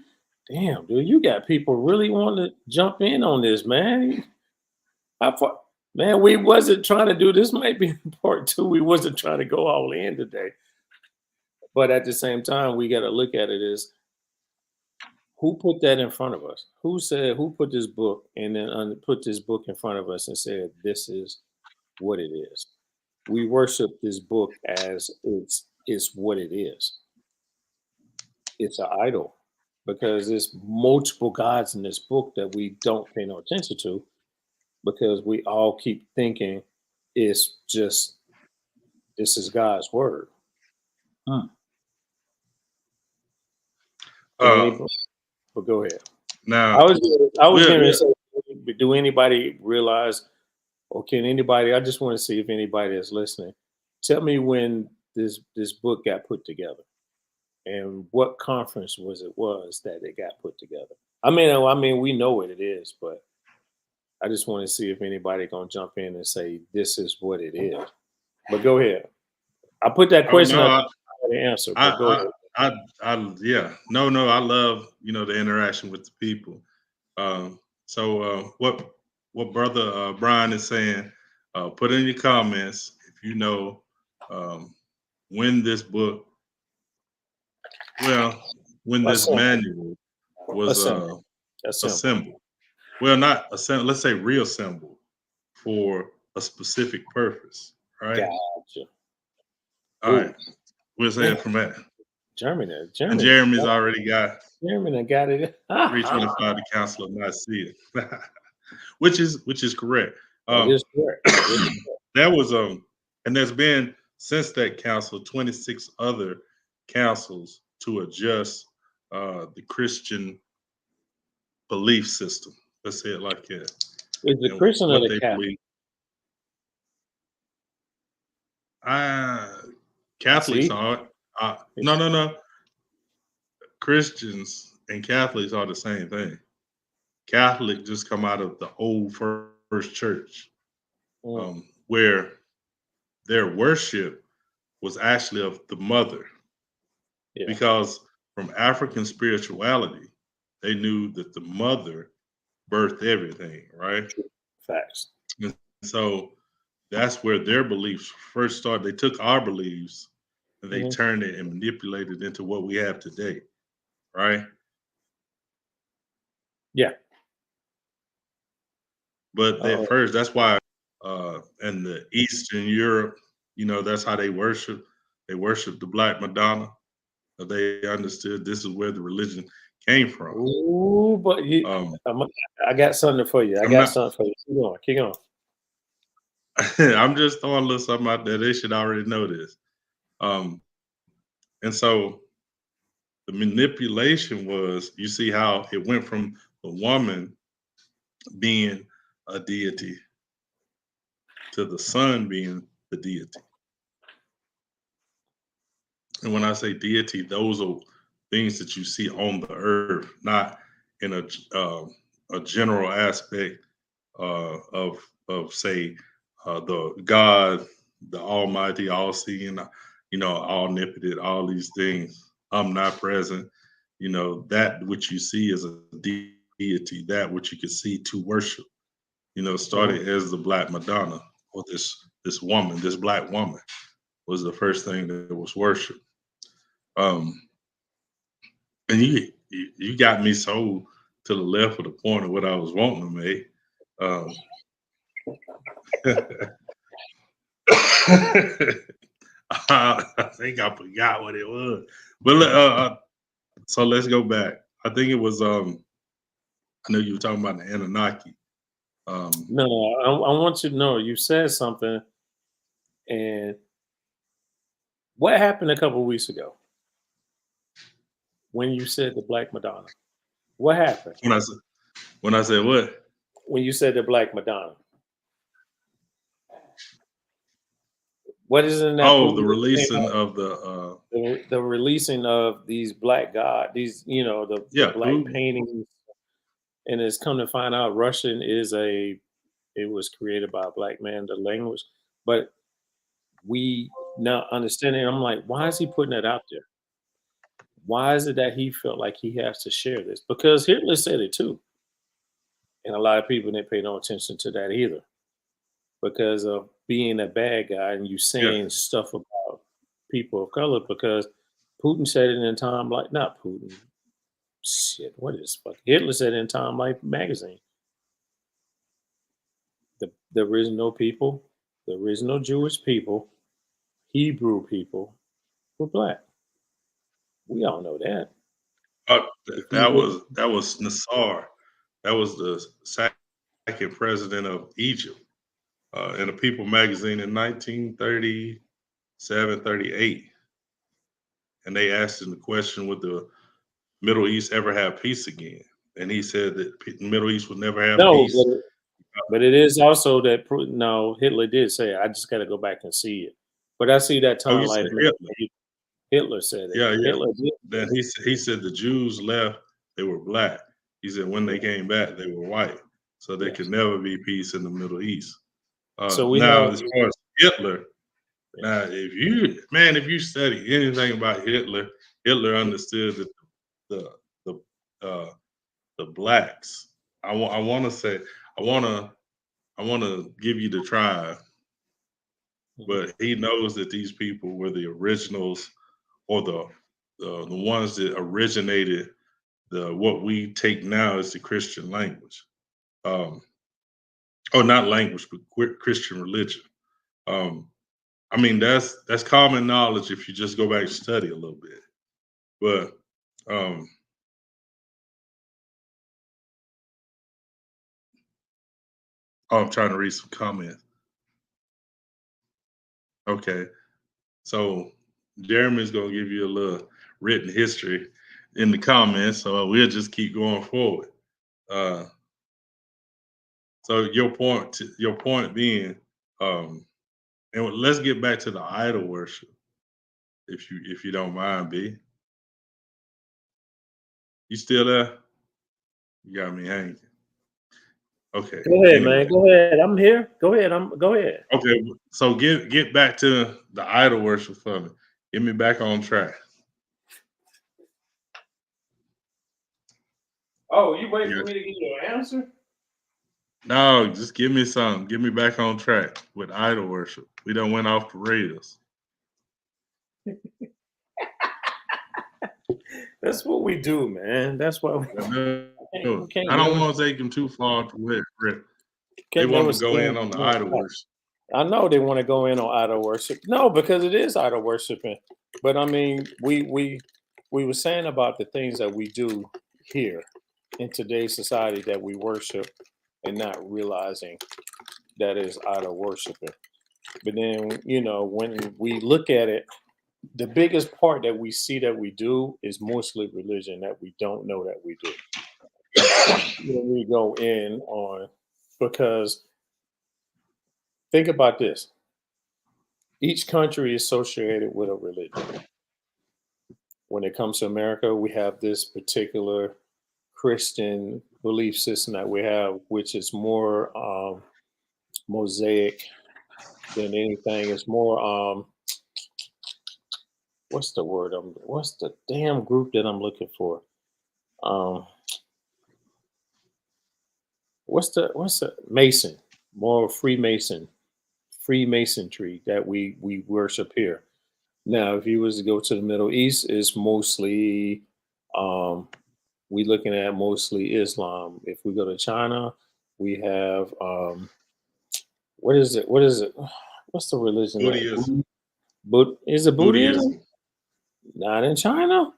damn dude, you got people really wanting to jump in on this, man. I thought, man, we wasn't trying to do this. Might be part two. We wasn't trying to go all in today. But at the same time, we got to look at it as who put that in front of us? Who put this book and then put this book in front of us and said, this is what it is? We worship this book as it's what it is. It's an idol because there's multiple gods in this book that we don't pay no attention to because we all keep thinking it's just this is God's word. And uh, anybody, but go ahead. now, I was we're, going to we're say, do anybody realize, or can anybody? I just want to see if anybody is listening. Tell me when this book got put together, and what conference was that it got put together. I mean, we know what it is, but I just want to see if anybody gonna jump in and say this is what it is. But go ahead. I put that oh question no, up for the answer, but go I, ahead. yeah, no, I love the interaction with the people. So what brother Brian is saying, put in your comments if you know um, when this book, well, when this Assemble, manual was assemble, assemble. assembled. Well, not assembled. Let's say reassembled for a specific purpose. Right. Gotcha. All Ooh, right. We'll say man, it from that. And Germany, Jeremy's already got Germany got it. 325 to Council of Nicaea, which is correct. That Um, is correct. That is that was and there's been since that council 26 other councils to adjust the Christian belief system. Let's say it like that. Is the And Christian or what the they Catholic? believe. Uh, Catholics See, are no. Christians and Catholics are the same thing. Catholic just come out of the old first church, mm, where their worship was actually of the mother, yeah, because from African spirituality, they knew that the mother birthed everything, right? true. Facts. And so that's where their beliefs first started. They took our beliefs and they Hmm. turned it and manipulated it into what we have today, right? Yeah. But at Uh, first, that's why in the Eastern Europe, that's how they worship. They worship the Black Madonna. They understood this is where the religion came from. ooh, but Um, I got something for you. I I'm got not. something for you. Keep going. Keep going. I'm just throwing a little something out there. They should already know this. Um, and so the manipulation was, you see how it went from the woman being a deity to the son being the deity. And when I say deity, those are things that you see on the earth, not in a general aspect of say the God, the Almighty, all seeing, omnipotent, all these things, omnipresent. That which you see is a deity, that which you can see to worship. Hmm. Started as the Black Madonna, or this woman, this Black woman, was the first thing that was worshiped. And you got me so to the left of the point of what I was wanting to make. I think I forgot what it was, but so let's go back. I think it was. I know you were talking about the Anunnaki. No, I want you to know you said something, and what happened a couple of weeks ago when you said the Black Madonna? What happened when I said what? when you said the Black Madonna? What is in that? Oh, the movie that came releasing out? of the The releasing of these black god, these the black Putin. paintings, and it's come to find out Russian is it was created by a black man, the language, but we now understanding. I'm like, why is he putting that out there? Why is it that he felt like he has to share this? Because Hitler said it too, and a lot of people didn't pay no attention to that either, because of being a bad guy and you Yeah. saying stuff about people of color. Because Putin said it in Time Life, not Putin. Shit, what is fuck? Hitler said in Time Life magazine, the original people, the original Jewish people, Hebrew people were black. We all know that. If you look, That was Nassar. That was the second president of Egypt. In a People magazine in 1937, 38. And they asked him the question, would the Middle East ever have peace again? And he said that the Middle East would never have no, peace. but it is also that no, Hitler did say it. I just got to go back and see it. But I see that Oh, Time you Life said magazine. Hitler. Hitler said it. Yeah, yeah. Hitler did. Then he said the Jews left, they were black. He said when they came back, they were white. So there Yes. could never be peace in the Middle East. So we Now, have as far as Hitler, now if you study anything about Hitler, Hitler understood that the the blacks. I want to say I want to give you the tribe, but he knows that these people were the originals or the ones that originated the what we take now as the Christian language, or not language, but Christian religion. Um, I mean that's common knowledge if you just go back and study a little bit. But I'm trying to read some comments. Okay, so Jeremy's gonna give you a little written history in the comments, so we'll just keep going forward. Uh, so your point being, and let's get back to the idol worship, if you don't mind, B. You still there? You got me hanging. Okay. Go ahead, Anyway, man. Go ahead. I'm here. Go ahead. Go ahead. okay. So get back to the idol worship for me. Get me back on track. Oh, you waiting Yeah. for me to give you an answer? No, just give me some. Get me back on track with idol worship. We don't went off the rails. That's what we do, man. That's why we I don't want to take them too far to where they can't want never to go in on the stand. idol worship. I know they want to go in on idol worship. No, because it is idol worshiping. But I mean, we were saying about the things that we do here in today's society that we worship and not realizing that is idol worshiping. But then, when we look at it, the biggest part that we see that we do is mostly religion that we don't know that we do. When we go in on, because think about this: each country is associated with a religion. When it comes to America, we have this particular Christian belief system that we have, which is more mosaic than anything. It's more what's the word? What's the damn group that I'm looking for? Um, what's the Mason? More Freemasonry that we worship here. Now, if you was to go to the Middle East, it's mostly um, we looking at mostly Islam. If we go to China, we have what is it? What is it? What's the religion that? Buddhism, Is it Buddhism? Buddhism, Not in China.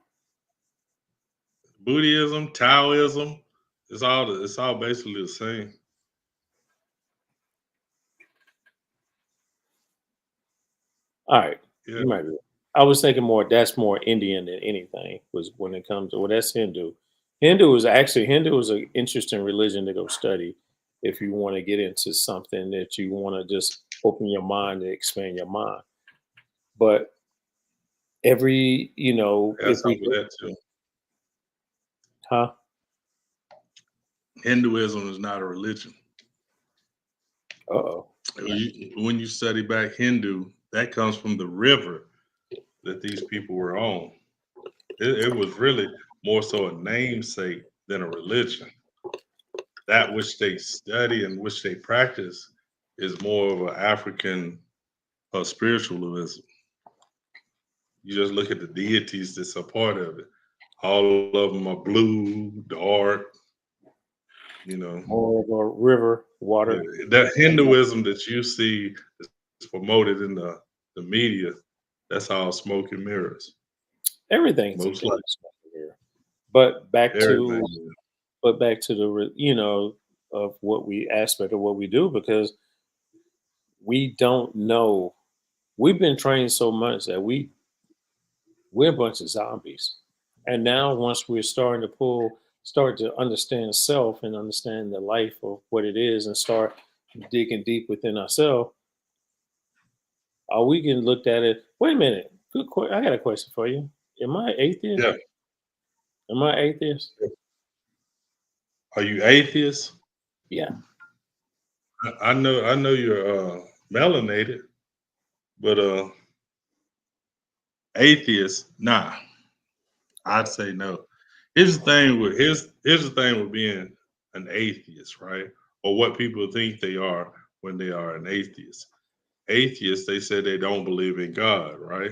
Buddhism, Taoism. It's all basically the same. All right, Yeah. you might be. I was thinking more. That's more Indian than anything. Was when it comes to that's Hindu. Hindu is an interesting religion to go study if you want to get into something that you want to just open your mind and expand your mind. But every Got if some we of that too. huh Hinduism is not a religion. oh When you study back Hindu, that comes from the river that these people were on. It was really more so a namesake than a religion. That which they study and which they practice is more of an African spiritualism. You just look at the deities that's a part of it. All of them are blue, dark, you know. more of a river water. That Hinduism that you see is promoted in the media, that's all smoke and mirrors. Everything's a Most damn likely smoke here. But back to everything. of what we aspect of what we do, because we don't know. We've been trained so much that we're a bunch of zombies. And now once we're starting to start to understand self and understand the life of what it is and start digging deep within ourselves, are we getting looked at it? Wait a minute. I got a question for you. Am I atheist? Yeah. Am I atheist? Are you atheist? Yeah. I know you're melanated, but atheist, nah. I'd say no. Here's the thing with being an atheist, right? Or what people think they are when they are an atheist. Atheists, they say they don't believe in God, right?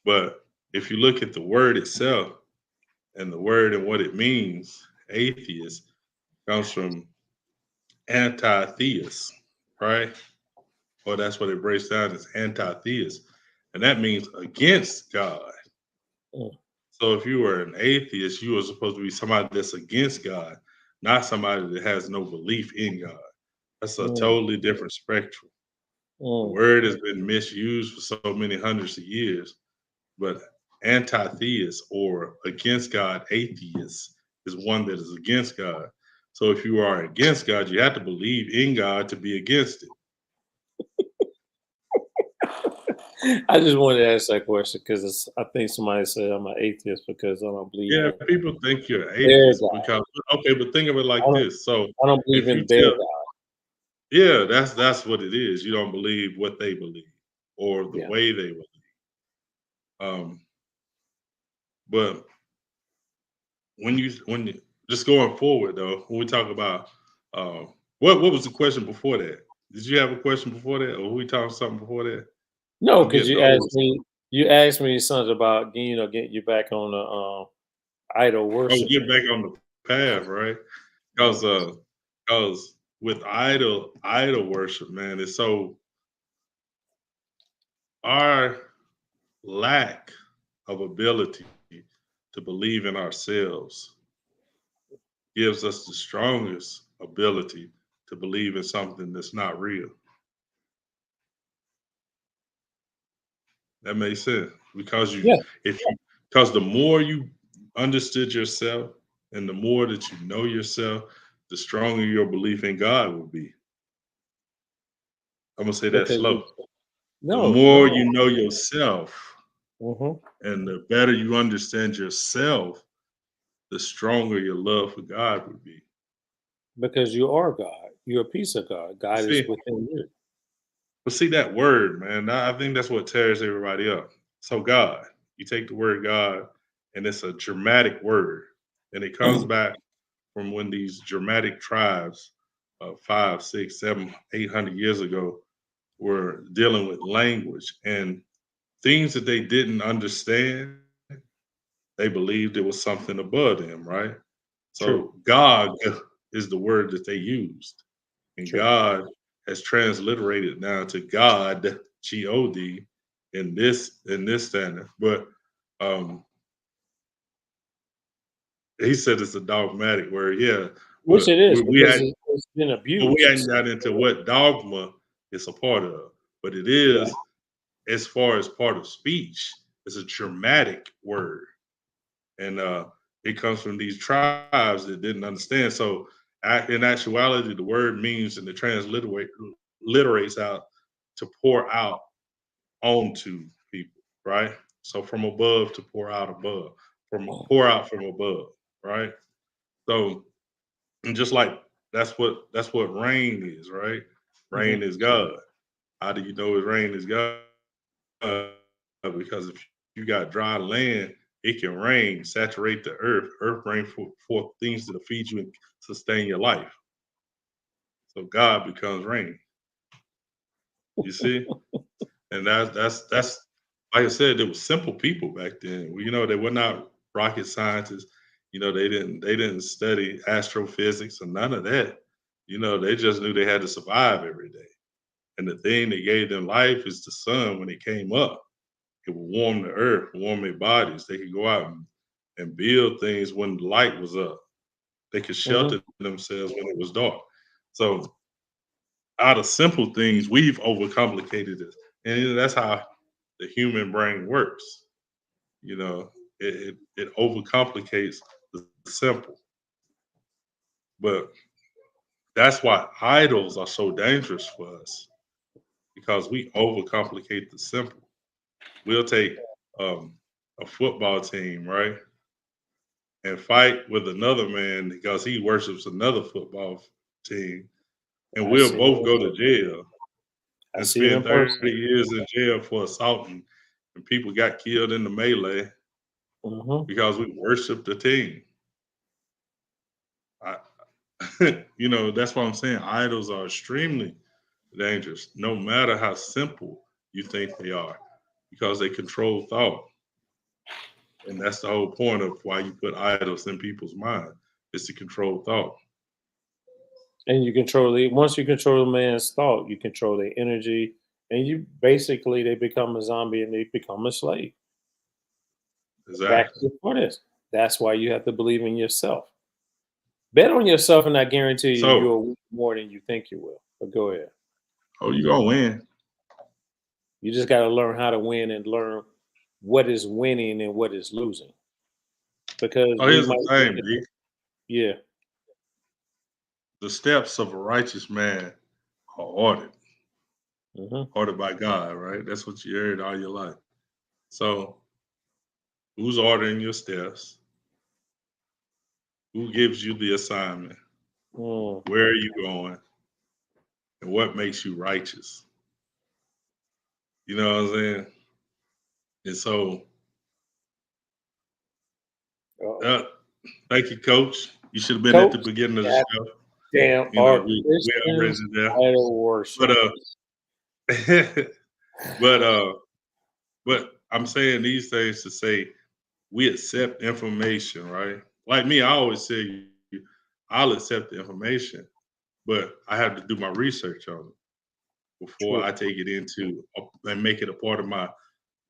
But if you look at the word itself and the word and what it means, atheist comes from anti-theist, right? Or that's what it breaks down as anti-theist. And that means against God. Mm, So if you were an atheist, you were supposed to be somebody that's against God, not somebody that has no belief in God. That's a mm, totally different spectrum. The mm. word has been misused for so many hundreds of years, but anti-theist or against God atheist is one that is against God. So if you are against God, you have to believe in God to be against it. I just wanted to ask that question because I think somebody said I'm an atheist because I don't believe Yeah, in people think you're an their atheist God. because okay, but think of it I like don't. this. So I don't believe if you in their tell God. yeah, that's what it is. You don't believe what they believe or the Yeah. way they believe. Um, but when you just going forward though, when we talk about what was the question before that? Did you have a question before that, or we talking something before that? No, I'm because getting old. you asked me something about getting you back on the idol Oh, worship. get back on the path, right? Because Mhm. with idol worship, man, it's so our lack of ability to believe in ourselves gives us the strongest ability to believe in something that's not real. That makes sense because Yeah, if you, because the more you understood yourself and the more that you know yourself, the stronger your belief in God will be. I'm gonna say that because slow. The no, more no. you know yourself Hmm. and the better you understand yourself, the stronger your love for God would be. Because you are God. You're a piece of God. God is See, within you. but see that word, man. I think that's what tears everybody up. So God, you take the word God, and it's a dramatic word, and it comes back from when these Germanic tribes, 5, 6, 7, 800 years ago, were dealing with language and things that they didn't understand. They believed it was something above them, right? True. So God is the word that they used, and True. God has transliterated now to God, God, in this standard. But um, he said it's a dogmatic word, yeah. Which But it we, is we because had it's been but we abused. hadn't got into what dogma is a part of. But it Yeah. is, as far as part of speech, it's a dramatic word, and it comes from these tribes that didn't understand. So, in actuality, the word means, and the transliterates out to pour out onto people, right? So from above to pour out above, from pour out from above, right? So, and just like that's what rain is, right? Mhm. Rain is God. How do you know his rain is God? Because if you got dry land, it can rain, saturate the earth. Earth bring forth things to feed you and sustain your life. So God becomes rain. You see, and that's like I said, there was simple people back then. They were not rocket scientists. They didn't study astrophysics or none of that. They just knew they had to survive every day. And the thing that gave them life is the sun when it came up. It would warm the earth, warm their bodies. They could go out and build things when the light was up. They could Mhm. shelter themselves when it was dark. So out of simple things, we've overcomplicated it. And that's how the human brain works. It overcomplicates the simple. But that's why idols are so dangerous for us because we overcomplicate the simple. We'll take um, a football team, right? And fight with another man because he worships another football team, and I we'll see it both in go to person. jail I and see it in spend 30 person. years in jail for assaulting, and people got killed in the melee Mhm. because we worship the team. I, that's what I'm saying. Idols are extremely dangerous, no matter how simple you think they are, because they control thought. And that's the whole point of why you put idols in people's mind, is to control thought. And you control the once you control a man's thought, you control their energy, and you basically they become a zombie and they become a slave. Back Exactly. to the point is that's why you have to believe in yourself. Bet on yourself, and I guarantee you So, you'll win more than you think you will. But go ahead. oh, you gonna win. You just got to learn how to win and learn what is winning and what is losing. Because Oh, we here's might the look thing, at B. yeah. The steps of a righteous man are ordered, Hmm. ordered by God, right? That's what you heard all your life. So, who's ordering your steps? Who gives you the assignment? Mm. Where are you going? And what makes you righteous? You know what I'm saying? And so, Uh-oh. uh, thank you, Coach. You should have been at the Coach, beginning of the God show. damn, are We already Christians there. idol But worshippers? but uh but I'm saying these things to say we accept information, right? Like me, I always say I'll accept the information, but I have to do my research on it before True. I take it into and make it a part of my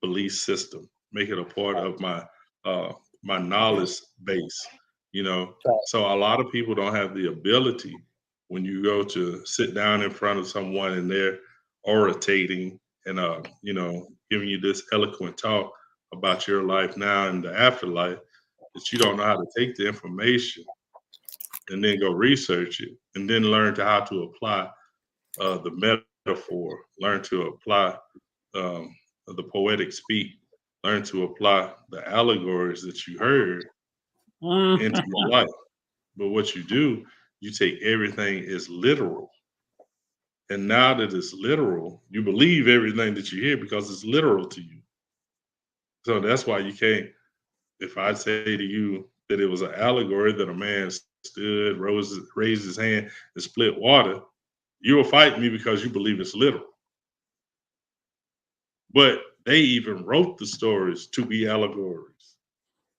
belief system, make it a part of uh my knowledge base, you know. Fact. So a lot of people don't have the ability when you go to sit down in front of someone and they're orating and giving you this eloquent talk about your life now and the afterlife, that you don't know how to take the information and then go research it and then learn to how to apply the metaphor, learn to apply um, the poetic speak, learn to apply the allegories that you heard into Mm. your life. But what you do, you take everything as literal. And now that it's literal, you believe everything that you hear because it's literal to you. So that's why you can't, if I say to you that it was an allegory that a man stood, raised his hand, and split water, you will fight me because you believe it's literal. But they even wrote the stories to be allegories,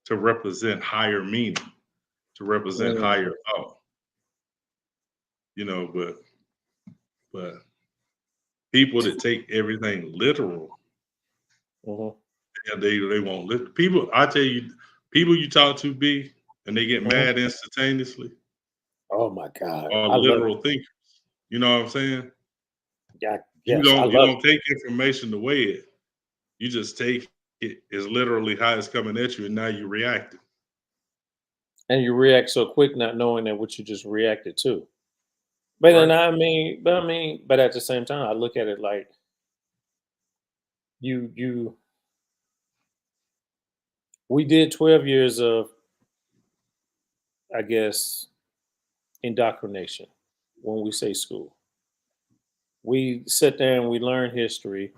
to represent higher meaning, to represent higher thought. But people that take everything literal, they won't listen. People, I tell you, people you talk to be and they get mad instantaneously Oh my God. are I love literal thinkers. You know what I'm saying? yeah, You yes, I don't you love don't take information to weigh it. You just take it as literally how it's coming at you, and now you react. and you react so quick not knowing that what you just reacted to. But then Right. but at the same time, I look at it like you we did 12 years of, I guess, indoctrination when we say school. We sit there and we learn history,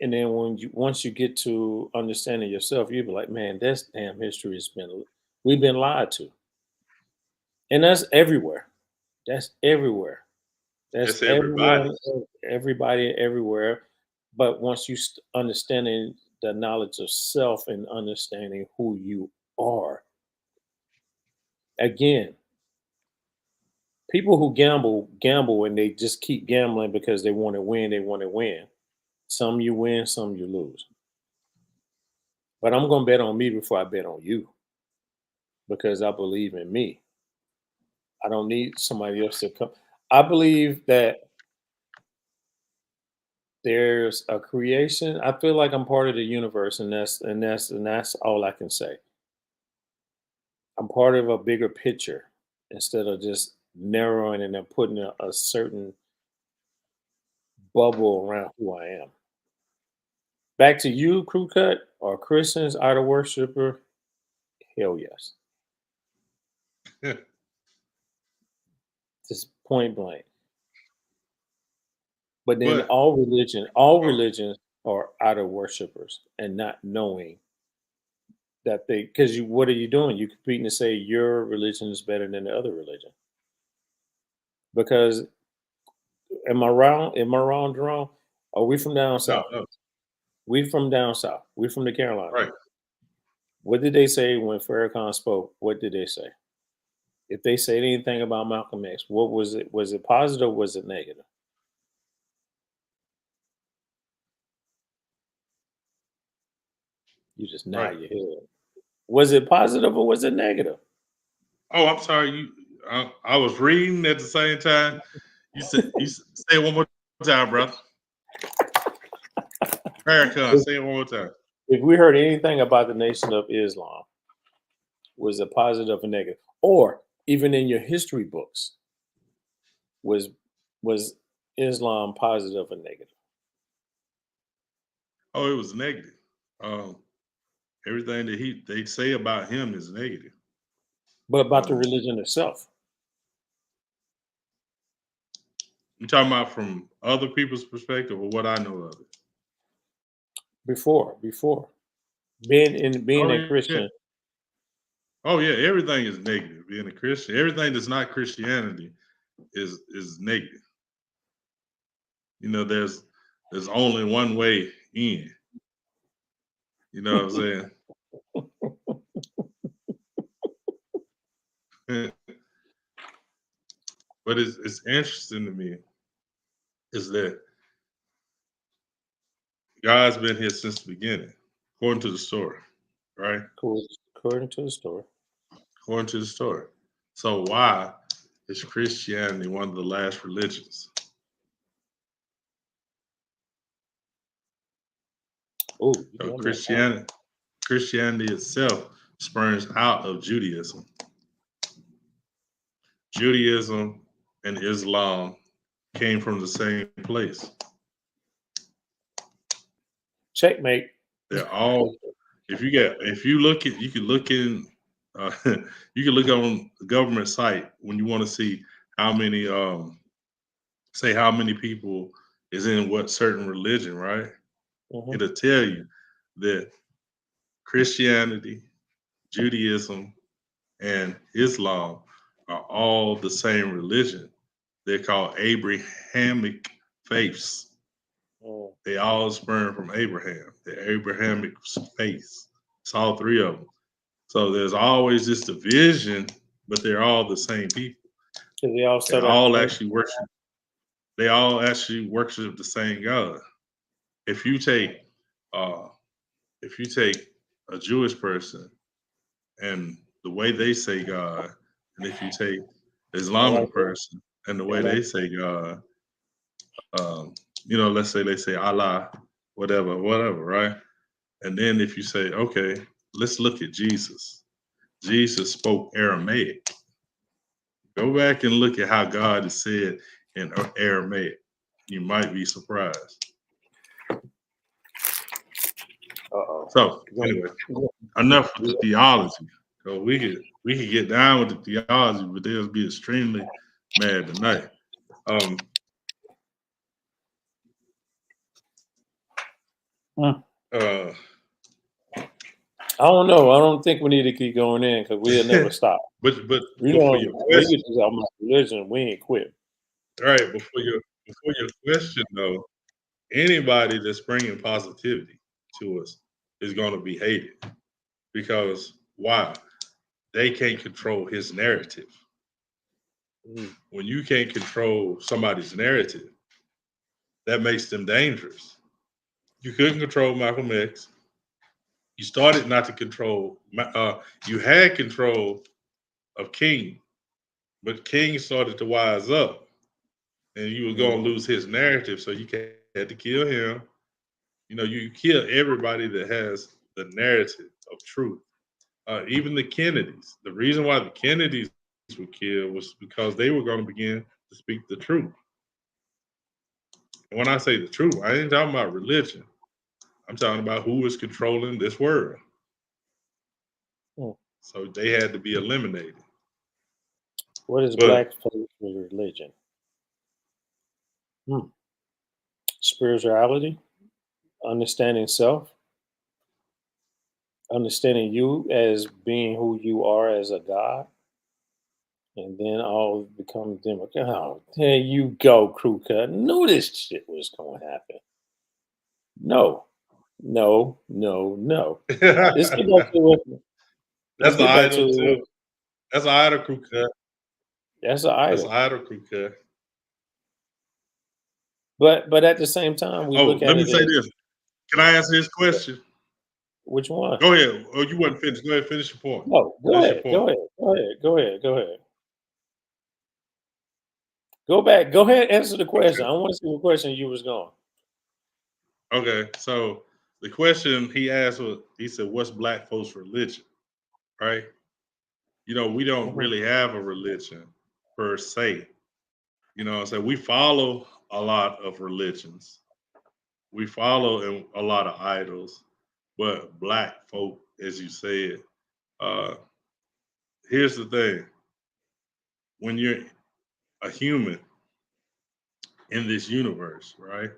and then once you get to understanding yourself, you be like, man, this damn history we've been lied to. And that's everywhere. That's everywhere. That's That's everyone, everybody. everybody, everywhere. But once you understanding the knowledge of self and understanding who you are, again, people who gamble, and they just keep gambling because they want to win. They want to win. Some you win, some you lose. But I'm going to bet on me before I bet on you because I believe in me. I don't need somebody else to come. I believe that there's a creation. I feel like I'm part of the universe, and that's all I can say. I'm part of a bigger picture instead of just narrowing and then putting a certain bubble around who I am. Back to you, crew cut, or Christians, idol worshiper? Hell yes. Just point blank. But then But all religions are idol worshippers and not knowing that because what are you doing? You competing to say your religion is better than the other religion. Because am I wrong? Am I wrong, Jerome? Are we from down no, south? no, We from down south. We from the Carolinas. right. What did they say when Farrakhan spoke? What did they say? If they said anything about Malcolm X, what was it? Was it positive or was it negative? You just Right. nod your head. Was it positive or was it negative? Oh, I'm sorry. I was reading at the same time. Say it one more time, brother. Farrakhan, If, say it one more time. if we heard anything about the Nation of Islam, was it positive or negative? Or even in your history books, was was Islam positive or negative? Oh, it was negative. Um, everything that they say about him is negative. But about the Um, religion itself. you talking about from other people's perspective or what I know of it? Before being Oh a yeah. Christian. Oh yeah. Everything is negative. Being a Christian, everything that's not Christianity is negative. There's only one way in. You know what I'm saying? But it's interesting to me is that God's been here since the beginning, according to the story, right? According to the story. According to the story. So why is Christianity one of the last religions? Oh, you So got me on that. Christianity itself springs out of Judaism. Judaism and Islam came from the same place. Checkmate. They're all if you look at you can look in you can look on the government site when you want to see how many say how many people is in what certain religion, right? Mhm. It'll tell you that Christianity, Judaism, and Islam are all the same religion. They're called Abrahamic faiths. Mm. They all sprung from Abraham, the Abrahamic faith. It's all three of them. So there's always this division, but they're all the same people. Because they all They start all at actually worship. They all actually worship the same God. If you take, uh, if you take a Jewish person and the way they say God, and if you take I like Islamic that. person and the I way like they say God, let's say they say Allah, whatever, right? And then if you say, okay, let's look at Jesus. Jesus spoke Aramaic. Go back and look at how God is said in Aramaic. You might be surprised. Uh-oh. So anyway, enough with the theology. So we could get down with the theology, but they'll be extremely mad tonight. Uh, I don't know. I don't think we need to keep going in because we'll never stop. but We for don't. your We question, get to talk about religion. We ain't quit. right? Before your question though, anybody that's bringing positivity to us is going to be hated because why? They can't control his narrative. When you can't control somebody's narrative, that makes them dangerous. You couldn't control Malcolm X. You started not to control. You had control of King, but King started to wise up, and you were going to lose his narrative, so you had to kill him. You know, you kill everybody that has the narrative of truth. Even the Kennedys. The reason why the Kennedys were killed was because they were going to begin to speak the truth. And when I say the truth, I ain't talking about religion. I'm talking about who is controlling this world. So they had to be eliminated. What is But black faith with religion? Spirituality, understanding self, understanding you as being who you are as a God, and then all become Democrat. Oh, there you go, crew cut. Knew this shit was going to happen. No, no, no, no. Let's get back to what. Let's that's an get back idol too. to That's an idol crew cut. that's an That's an idol. idol crew cut. But at the same time, we Oh, look at let me it say as this. Can I answer his question? which one? Go ahead. Oh, you wasn't finished. Go ahead, finish your point. No, go Finish your ahead, point. go ahead, go ahead, go ahead, go ahead. Go back. Go ahead. Answer the question. Okay. I want to see what question you was going. Okay. So the question he asked was, he said, "What's black folks' religion?" Right? You know, we don't Mhm. really have a religion per se. You know, so we follow a lot of religions. We follow a lot of idols, but black folk, as you said, uh, here's the thing: when you're a human in this universe, right?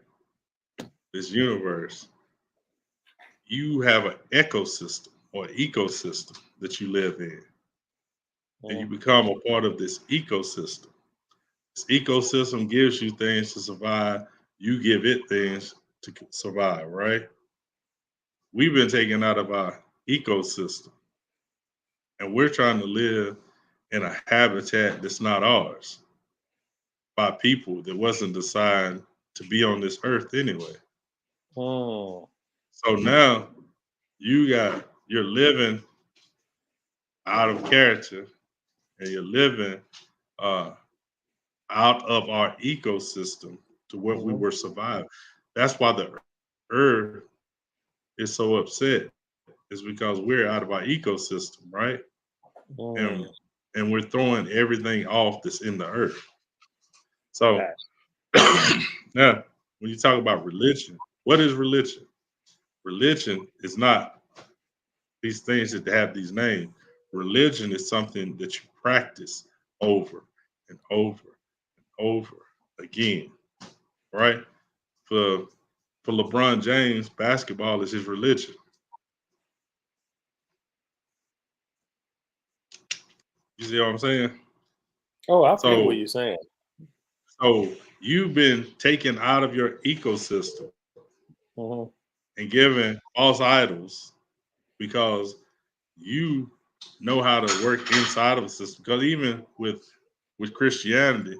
This universe, you have an ecosystem or ecosystem that you live in, and you Mm. become a part of this ecosystem. This ecosystem gives you things to survive. You give it things to survive, right? We've been taken out of our ecosystem, and we're trying to live in a habitat that's not ours by people that wasn't designed to be on this earth anyway. Mm. So now you're living out of character and you're living uh, out of our ecosystem to what we Mhm. were surviving. That's why the earth is so upset. Is because we're out of our ecosystem, right? And Mm. and we're throwing everything off that's in the earth. So Gotcha. now, when you talk about religion, what is religion? Religion is not these things that have these names. Religion is something that you practice over and over and over again, right? For for LeBron James, basketball is his religion. You see what I'm saying? Oh, I feel what So you're saying. So you've been taken out of your ecosystem Mhm. and given false idols because you know how to work inside of a system. Because even with Christianity,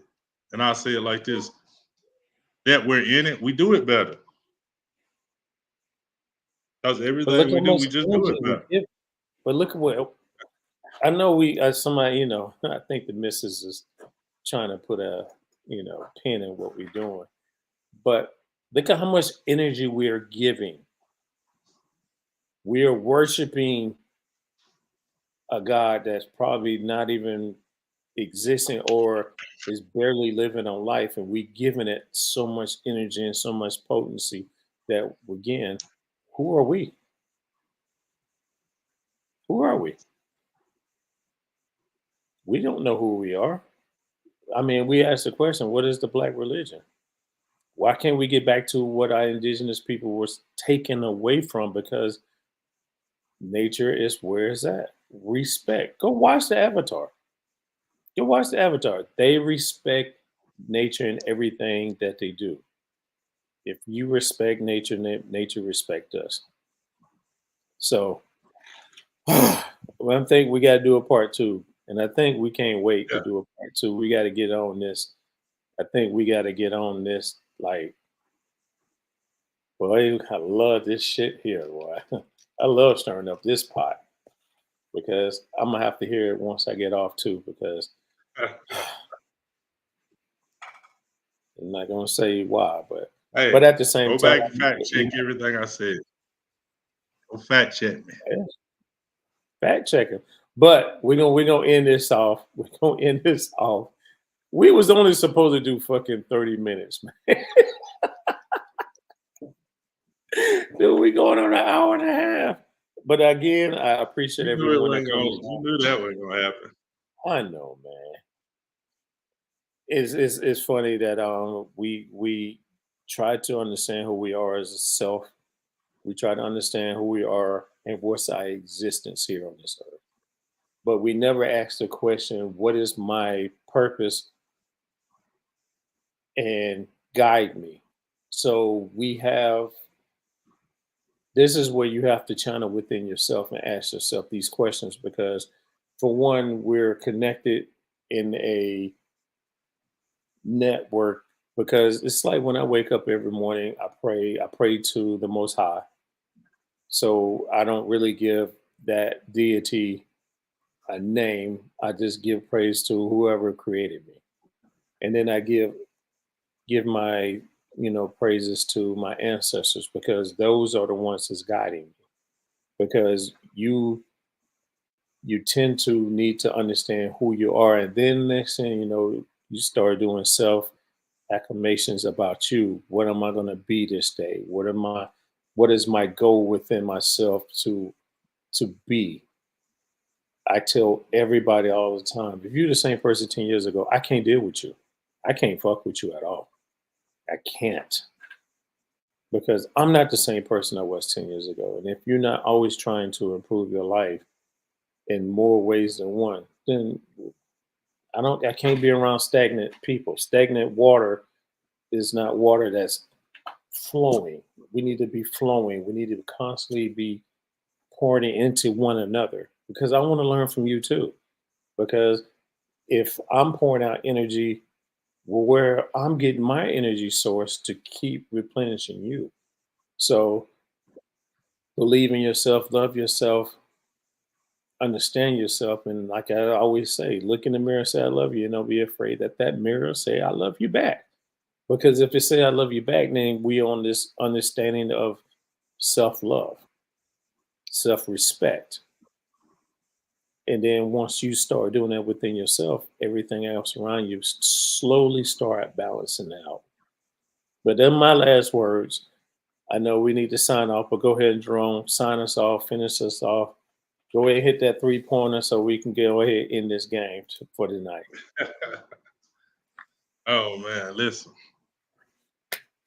and I say it like this: that we're in it, we do it better. Because But look everything we how do, much we just do energy it we better. give. But look at what I know. We as somebody, I think the missus is trying to put a pin in what we're doing. But look at how much energy we are giving. We are worshiping a God that's probably not even existing or is barely living on life, and we giving it so much energy and so much potency that again, who are we? Who are we? We don't know who we are. I mean, we asked the question, what is the black religion? Why can't we get back to what our indigenous people was taken away from? Because nature is where it's at. Respect. Go watch the Avatar. Go watch the Avatar. They respect nature and everything that they do. If you respect nature, nature respect us. So, well, I think we got to do a part two, and I think we can't wait to Yeah. do a part two. We got to get on this. I think we got to get on this. Like, boy, I love this shit here, boy. I love stirring up this pot because I'm gonna have to hear it once I get off too. Because I'm not gonna say why, Hey, but at the same go time, back and fact check everything I said. Go fact check me. fact checking. But we're gonna end this off. We're gonna end this off. We was only supposed to do fucking 30 minutes, man. Dude, we going on an hour and a half. But again, I appreciate You knew it everyone that wasn't comes gonna. You along. knew that wasn't gonna happen. I know, man. It's funny that we try to understand who we are as a self. We try to understand who we are and what's our existence here on this earth. But we never ask the question, what is my purpose and guide me? So we have this is where you have to channel within yourself and ask yourself these questions because for one, we're connected in a network because it's like when I wake up every morning, I pray to the most high. So I don't really give that deity a name. I just give praise to whoever created me. And then I give my, praises to my ancestors because those are the ones that's guiding me. Because you tend to need to understand who you are. And then next thing you know, you start doing self acclamations about you. What am I going to be this day? What is my goal within myself to be? I tell everybody all the time, if you're the same person 10 years ago, I can't deal with you. I can't fuck with you at all. I can't because I'm not the same person I was 10 years ago. And if you're not always trying to improve your life in more ways than one, then I can't be around stagnant people. Stagnant water is not water that's flowing. We need to be flowing. We need to constantly be pouring into one another because I want to learn from you too. Because if I'm pouring out energy, well, where I'm getting my energy source to keep replenishing you. So believe in yourself, love yourself, understand yourself, and like I always say, look in the mirror, say I love you, and don't be afraid that that mirror say I love you back. Because if it say I love you back, then we on this understanding of self-love, self-respect. And then once you start doing that within yourself, everything else around you slowly start balancing out. But then my last words. I know we need to sign off, but go ahead, Jerome, sign us off, finish us off. Go ahead, hit that 3-pointer so we can go ahead in this game for tonight. Oh man, listen.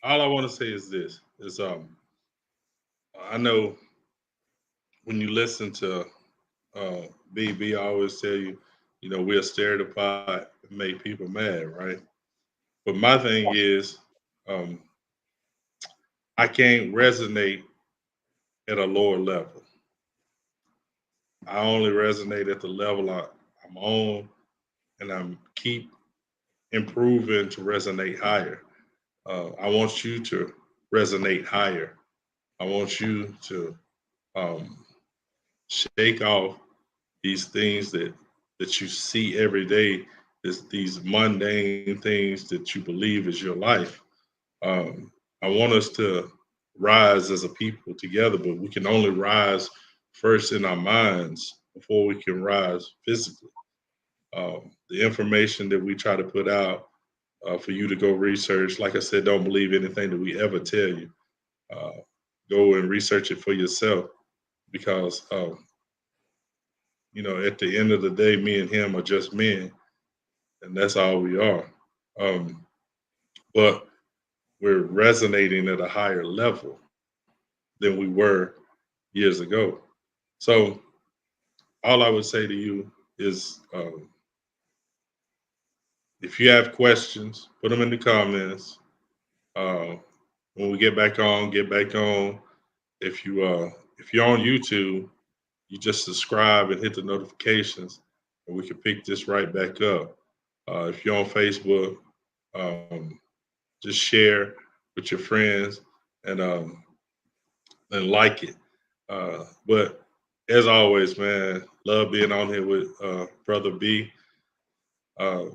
All I want to say is this: is I know when you listen to BB, I always tell you, we'll stir the pot and make people mad, right? But my thing is, I can't resonate at a lower level. I only resonate at the level I'm on, and I'm keep improving to resonate higher. I want you to resonate higher. I want you to um, shake off these things that you see every day, these mundane things that you believe is your life. I want us to rise as a people together, but we can only rise first in our minds before we can rise physically. The information that we try to put out for you to go research, like I said, don't believe anything that we ever tell you. Uh, Go and research it for yourself because, at the end of the day, me and him are just men, and that's all we are. Um, but we're resonating at a higher level than we were years ago. So all I would say to you is, if you have questions, put them in the comments. Uh, when we get back on, get back on. If you're on YouTube, you just subscribe and hit the notifications, and we can pick this right back up. If you're on Facebook, um, just share with your friends and like it. But as always, man, love being on here with Brother B. Uh,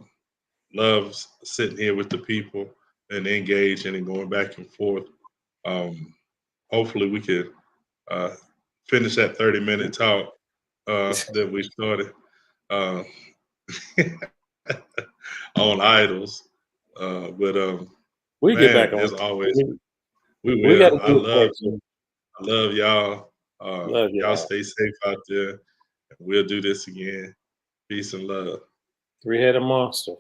Loves sitting here with the people and engaging and going back and forth. Um, Hopefully, we could uh, finish that 30-minute talk that we started uh, on idols. But We get back man, on. as always, we We got will. to do it first. I love y'all. Love Y'all y'all. stay safe out there. We'll do this again. Peace and love. Three-headed monster.